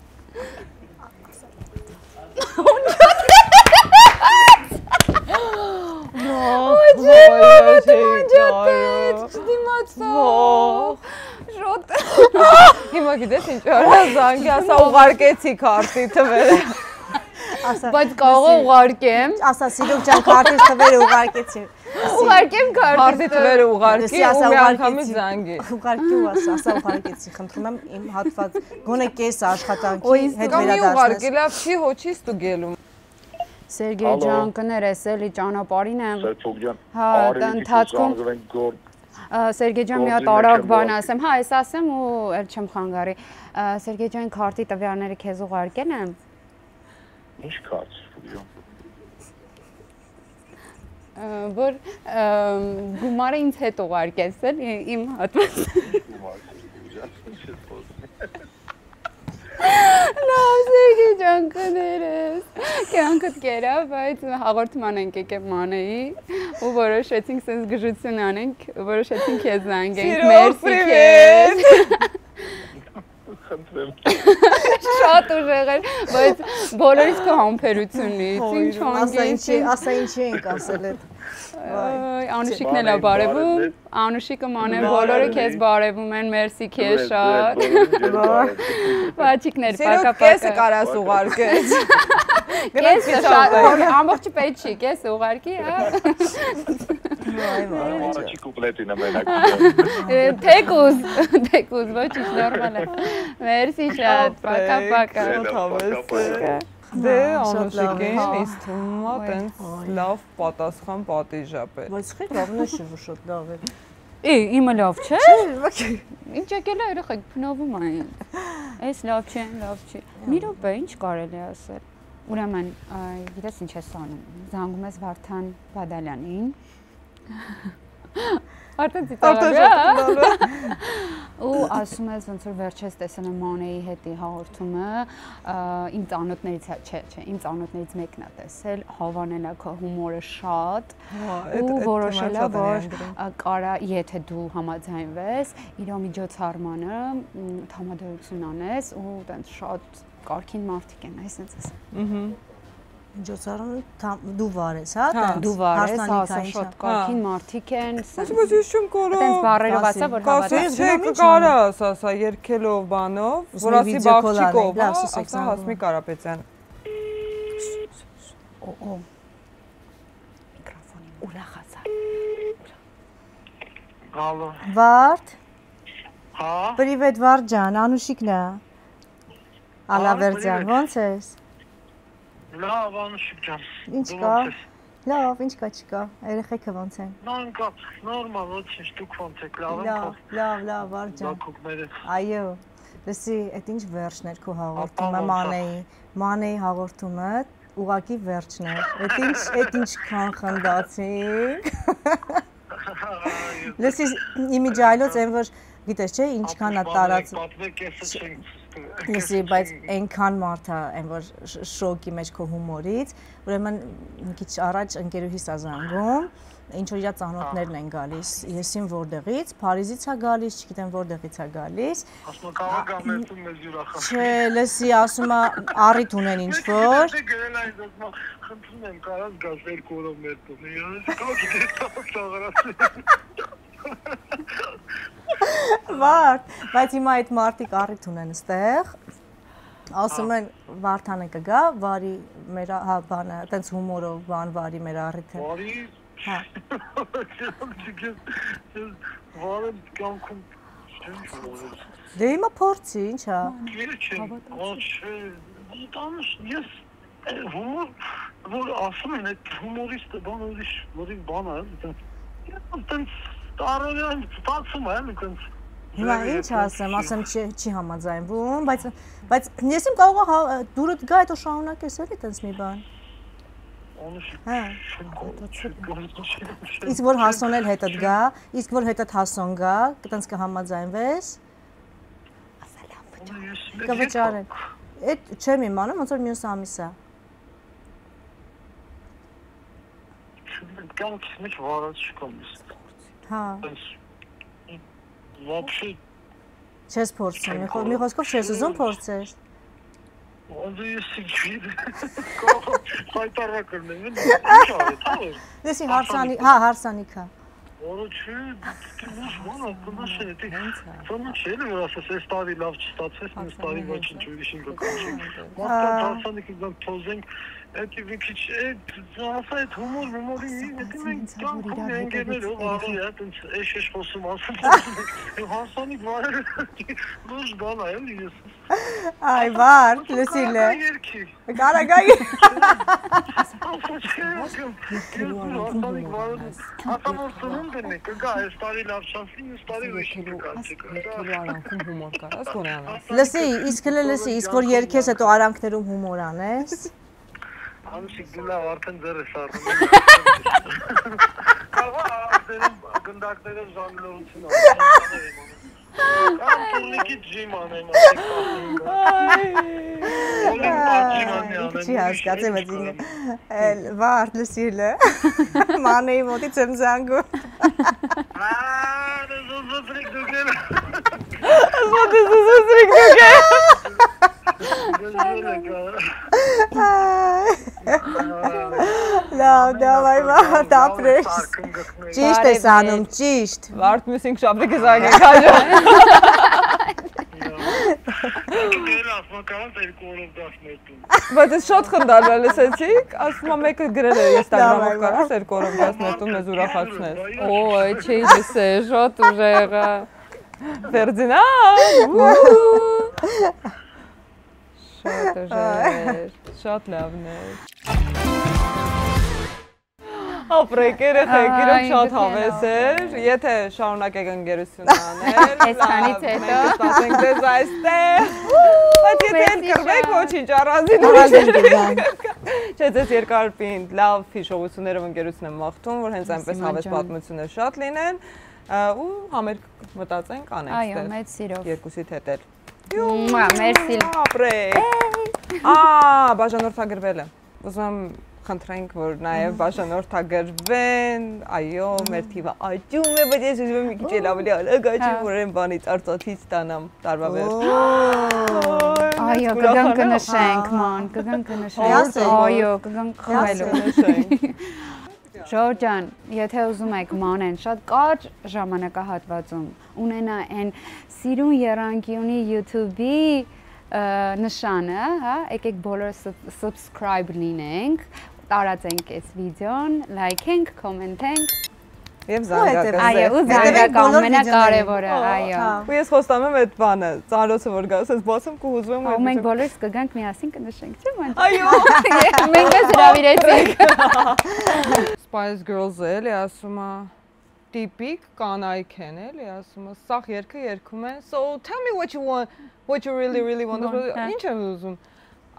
Շոտ։ Հիմա գիտես ինչ արա զանգի, ասա ուղարկեցի քարտի թվերը։ Բայց կարող ուղարկեմ։ Ասա Սիրուկ ջան, քարտից թվերը ուղարկեցի։ Ուղարկեմ Քարտի թվերը ուղարկի ու մի անգամից զանգի։ Ուղարկի ու ասա ուղարկեցի, խնդրում եմ իմ հատված գոնե կես աշխատանքի հետ Կամ վերադարձնես։ ուղարկի լավ չի հոչի ստուգելու։ Սերգեյ ջան, կներես էլի ճանապարհին եմ։ Սերփուկ ջան, Հա, ընթացքում Սերգեյ ջան, մի հատ արագ բան ասեմ։ Հա, ես ասեմ ու էլ չեմ խանգարի։ Սերգեյ ջան, քարտի տվյալները քեզ ուղարկել եմ։ Ինչ քարտ, Սերփուկ ջան։ Որ գումարը ինձ հետ ուղարկես էլ իմ հատվածը։ Լավ, Սերգեյ ջան, կներես։ Կյանքդ կերա, բայց հաղորդման ենք եկել Մանեի ու որոշեցինք սենց գժություն անենք, որոշեցինք քեզ զանգենք։ Մերսի քեզ։ Շատ ուժեղ էր, բայց բոլորից քո համբերությունից, ինչ հանգիստ։ Ասա ինչի ենք ասել այդ։ Անուշիկն էլ է բարևում, Անուշիկը Մանեն բոլորը քեզ բարևում են, մերսի քեզ շատ։ Բաչիկներ, պակա-պակա։ Կեսը կարաս ուղարկես։ Կեսը շատ, ամբողջը պետք չի, կեսը ուղարկի, հա։ Առաջի կուպլետին ամենակ։ Թեկուզ, ոչինչ նորմալ է։ Մերսի շատ, պակա-պակա։ Դե Անուշիկին ինձ թվում է տենց լավ պատասխան պատիժապետ։ Բայց խի լավնեշը շատ լավ է։ Իմը լավ չէ։ Ինչ եկել է երեխեք փնովում այն։ Էս լավ չէ, լավ չի։ Մի րոպե, ինչ կարելի է ասել։ Ուրեմն, գիտես ինչ ես անում։ Զանգում ես Վարդան Բադալյանին։ Արդեն ծիծաղալու ու ասում ես ոնց որ վերջերս տեսել եմ Մանեի հետի հաղորդումը, իմ ծանոթներից իմ ծանոթներից մեկն է տեսել, հավանել է քո հումորը շատ ու որոշել է որ կարա եթե դու համաձայնվես իր միջոցառմանը համադրություն անես ու տենց շատ կարգին մարդիկ են, այսպես ասեմ։ Միջոցառումը դու վարես, հա, դու վարես, ասա շատ կարգին մարդիկ են, Բայց ես չեմ կարող։ Տենց բառերով ասա, որ Կասես չէ, կարաս ասա երկելով բանով, որ ասի բաղջիկով, ասա Հասմիկ Կարապետյան։ Միկրոֆոնին ուրախացա։ Ալո։ Վարդ։ Հա։ Պրիվետ Վարդ ջան, Անուշիկն է։ Ալավերձյան, ո՞նց ես։ Լավ, Անուշիկ ջան։ Ինչ կա։ Լավ, ինչ կա չկա։ Երեխեքը ո՞նց են։ Նորմալ, ոչինչ, դուք ո՞նց եք, լավ եք։ Լավ, Վարդ ջան։ Լակուկներս։ Այո։ Լսի, այդ ինչ վերջներ քո հաղորդումը Մանեի հաղորդումը, ուղակի վերջներ։ Այդ ինչքան խնդացինք։ Լսի, իմիջայլոց այն որ գիտես չէ, ինչքան է տարած։ Լսի, բայց այնքան մարդ է, այն որ շոկի մեջ քո հումորից, ուրեմն մի քիչ առաջ ընկերուհիս է զանգում, ինչ որ իր ծանոթներն են գալիս, եսին որտեղից, Փարիզից է գալիս, չգիտեմ որտեղից է գալիս։ Ասում կարող եմ մերտում մեզ յուրախաս։ Չէ, լսի, ասում է առիթ ունեն ինչ որ։ Գրել այն ասում, խնդրում եմ, կարաս գաս երկու օրով մերտում։ Ես կարող Վարդ, բայց հիմա այդ մարդիկ առիթ ունեն ստեղ, ասում են Վարդանը կգա, վարի մեր, հա, բանը, տենց հումորով բան վարի մեր առիթը։ Վարի, հա։ Վարը կյանքում Դե հիմա փորձի, ինչ է։ Ես հումոր, որ ասում են, այդ հումորիստը բան ուրիշ, որին բան է, տենց տարօրյա ստացում է, տենց։ Հիմա ինչ ասեմ չի համաձայնվում, բայց ես իմ կարող դուրդ գա, հետո շարունակես էլի տենց մի բան։ Հա։ Իսկ որ Հասոն էլ հետդ գա, իսկ որ հետդ Հասոն գա, տենց կհամաձայնվես։ Ասա լավ վճար։ Կվճարեն։ Այդ չեմ իմանում, ոնց որ մյուս ամիս է։ Կյանքից մեջ վարած չկամ ես։ Հա։ Вообще չես փորձում, մի խոսքով չես ուզում փորձես։ Ոնց ես գիտեմ։ Կարող հայտարարել եմ, ինչ արել, հա։ Դեսի հարսանիք, հա, հարսանիքա։ Որոչի, դու ո՞ն ակնաշ է, դի ծանոթ չէ, որ ասես այս տարի լավ չստացվեց, մյուս տարի ոչինչ ուրիշին կկանչի։ Մարդկանց հարսանիքի բան փոզենք, Eti bir küçük zafiyet humori yetemek tam engelleri var ya eşeş olsun olsun hastalık var luz bana yiyorsun ay var Lucille gara Hasan ortanın demek gayet starı laf şanslı starı ve şimdi Լսի, իսկ իսկ որ երկես հետո արանքներում հումոր անես Anışık günler varken zerre sardım. Kava benim gındakları zanlıyorum için Ben turniki cimanayım Չի հասկացեմ այդ ինքը վար լսիրը մանեի մոտից եմ զանգում Զուզրիկ դուգել Զուզրիկ դուգել Լավ, դավայ վատ ապրես Ճիշտ ես անում, ճիշտ Վարդ մյուս ինք շապրիկ ես ագեք հաջո Բայց ես շատ խնդալվա լսեցիք, ասում եմ մեկը գրել է ինստագրամով կարաս 2 օրով գաս նետում մեզ ուրախացնես Ոյ, չի լսե, շատ ուժեղա Ֆերդինանդ Շատ ուժեղ, շատ լավն է Ապրեք երեխեք, իրոք շատ հավես էր, եթե շարունակեք ընկերություն անել, Այսքանից հետո մենք կստացենք ձեզ այստեղ, բայց եթե հետ կրվեք, ոչինչ առանձին Չէ, ձեզ երկարպին լավ հիշողություններով ընկերություն եմ մաղթում, որ հենց այնպես հավես պատմություններ շատ լինեն ու համերգ մտածենք անենք Այո, մեծ սիրով երկուսիդ հետ էլ Մերսի Ապրեք բաժանորդագրվել է, ուզում եմ խնդրենք, որ նաև բաժանորդագրվեն, այո, մեր թիվը աճում է, բայց ես ուզում եմ մի քիչ էլ ավելի արագ աճի, որ այն բանից արծաթից ստանամ տարվա վերջ։ Այո, կգան կնշենք, ման, կգան կնշենք, այո, կգան խմելու։ Ժորժան, եթե ուզում եք մանեն շատ կարճ ժամանակահատվածում ունենա այն սիրուն երանգյունի YouTube-ի նշանը, հա, եկեք բոլորը subscribe լինենք, տարածենք այս վիդեոն, լայքենք, կոմենտենք Եվ զանգակը Այո, ու զանգակը ամենակարևորը, այո Ու ես խոստանում եմ այդ բանը, ծանրոցը որ գաս, ես բացում կուզում եմ Մենք բոլորս կգանք միասին կնշենք, չէ՞ ման Այո Մենք ես հրավիրեցինք Spice Girls-ը էլի ասում է տիպիկ կանայք են էլի ասում է սաղ երգը երգում են So tell me what you really want Ինչ եմ ուզում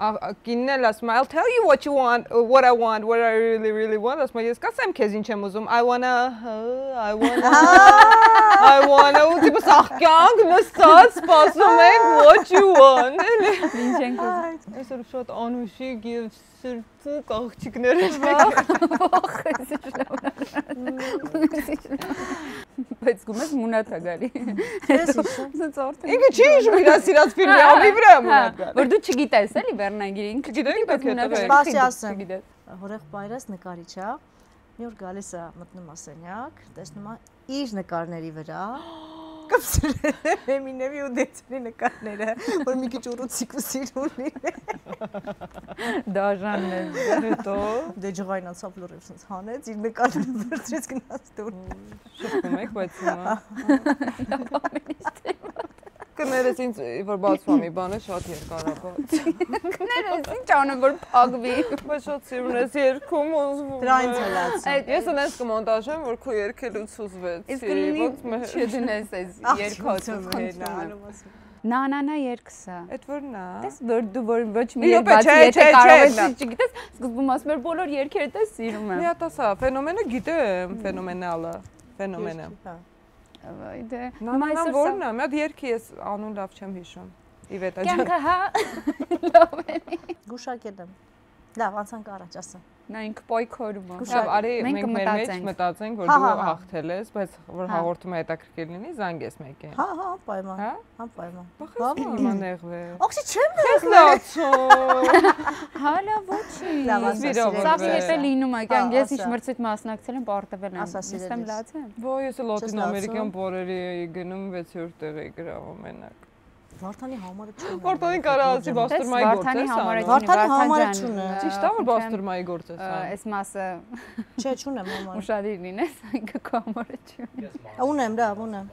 Կինն էլ ասում է I'll tell you what I want what I really want ասում է ես կասեմ քեզ ինչ եմ ուզում I wanna ու տիպը սաղ կյանք նստած սպասում ենք what you want էլի Ինչ ենք ուզում Այսօր շատ անուշիկ և սրպուկ աղջիկներ են Բայց գումես մունատ է գալի Ինքը չի իժում իրան սիրած ֆիլմի ամի վրա է մունատ գալի Որ դու չգիտես էլի վերնագիրը ինքը Գիտենք բայց մունատ է Սպասի ասեմ Հորեղ բայրս նկարիչ է Մի օր գալիս է մտնում ասենյակ Տեսնում է իր նկարների վրա Կպսրել է Էմինեմի ու դեցերի նկարները Որ մի քիչ ուռուցիկ ու սիրուն լինե Դաժանն է Հետո Դե ջղային անցավ լուրև սենց հանեց Իր նկարները վերցրեց գնաց դուր Շփվում եք բայց հիմա Կներես ինձ որ բացվում մի բանը շատ երկար է բաց Կներես ինչ անեմ որ փակվի Բայց շատ սիրուն ես երգում ուզվում Դրա ինձ հելացում Ես ընես կմոնտաժեմ որ քո երգելուց ուզվեց Իսկ լինի չդնես այս երկոցը Նանանա երկսը Այդ որն է Տես որ դու ոչ մի երգ բացի եթե կարող ես չգիտես սկզբում ասում էր բոլոր երգերը տես սիրում եմ Մի հատ ասա ֆենոմենը գիտեմ ֆենոմենալը ֆենոմենը Այդե Նանանան որն է մի հատ երգի ես անուն լավ չեմ հիշում Իվետա ջան Կյանքը հա լավ էլի Գուշակել եմ Լավ անցանք առաջ ասա Նա ինքը պայքարում է։ Լավ, արի Մենք մենք մեր մեջ կմտածենք։ մտածենք, որ Հա, դու հա, հա։ հաղթել ես, բայց որ հաղորդումը հետաքրքիր լինի, զանգես մեկին։ Հա, անպայման։ Հա? Անպայման։ Բախես հիմա նեղվե։ Օքսի չեմ Լացո։ Հալա ոչի։ Լավ, ասա, Սիրով Սա Ո՞վ է։ եթե լինում է, Հա, կան ես ասա։ իշմրցիտ մասնակցել եմ, պարտվել եմ։ Ասա, Իստեմ սիրելիս։ լաց եմ։ Ոյ, ես Լատին լացո։ ամերիկյան բորերի էի գնում 6-րդ տեղ էի գրավում մենակ։ Վարդանի համարը չունեմ։ Վարդանի կարա ասի բաստուրմայի գործ Վարդանի ես համարը անում։ Վարդանի համարը չունեմ։ Ճիշտ է որ բաստուրմայի գործ ես անում։ Այս մասը Չէ, չունեմ համարը։ ուշադիր լինես, ինքը քո համարը չի։ Ունեմ, լավ, ունեմ։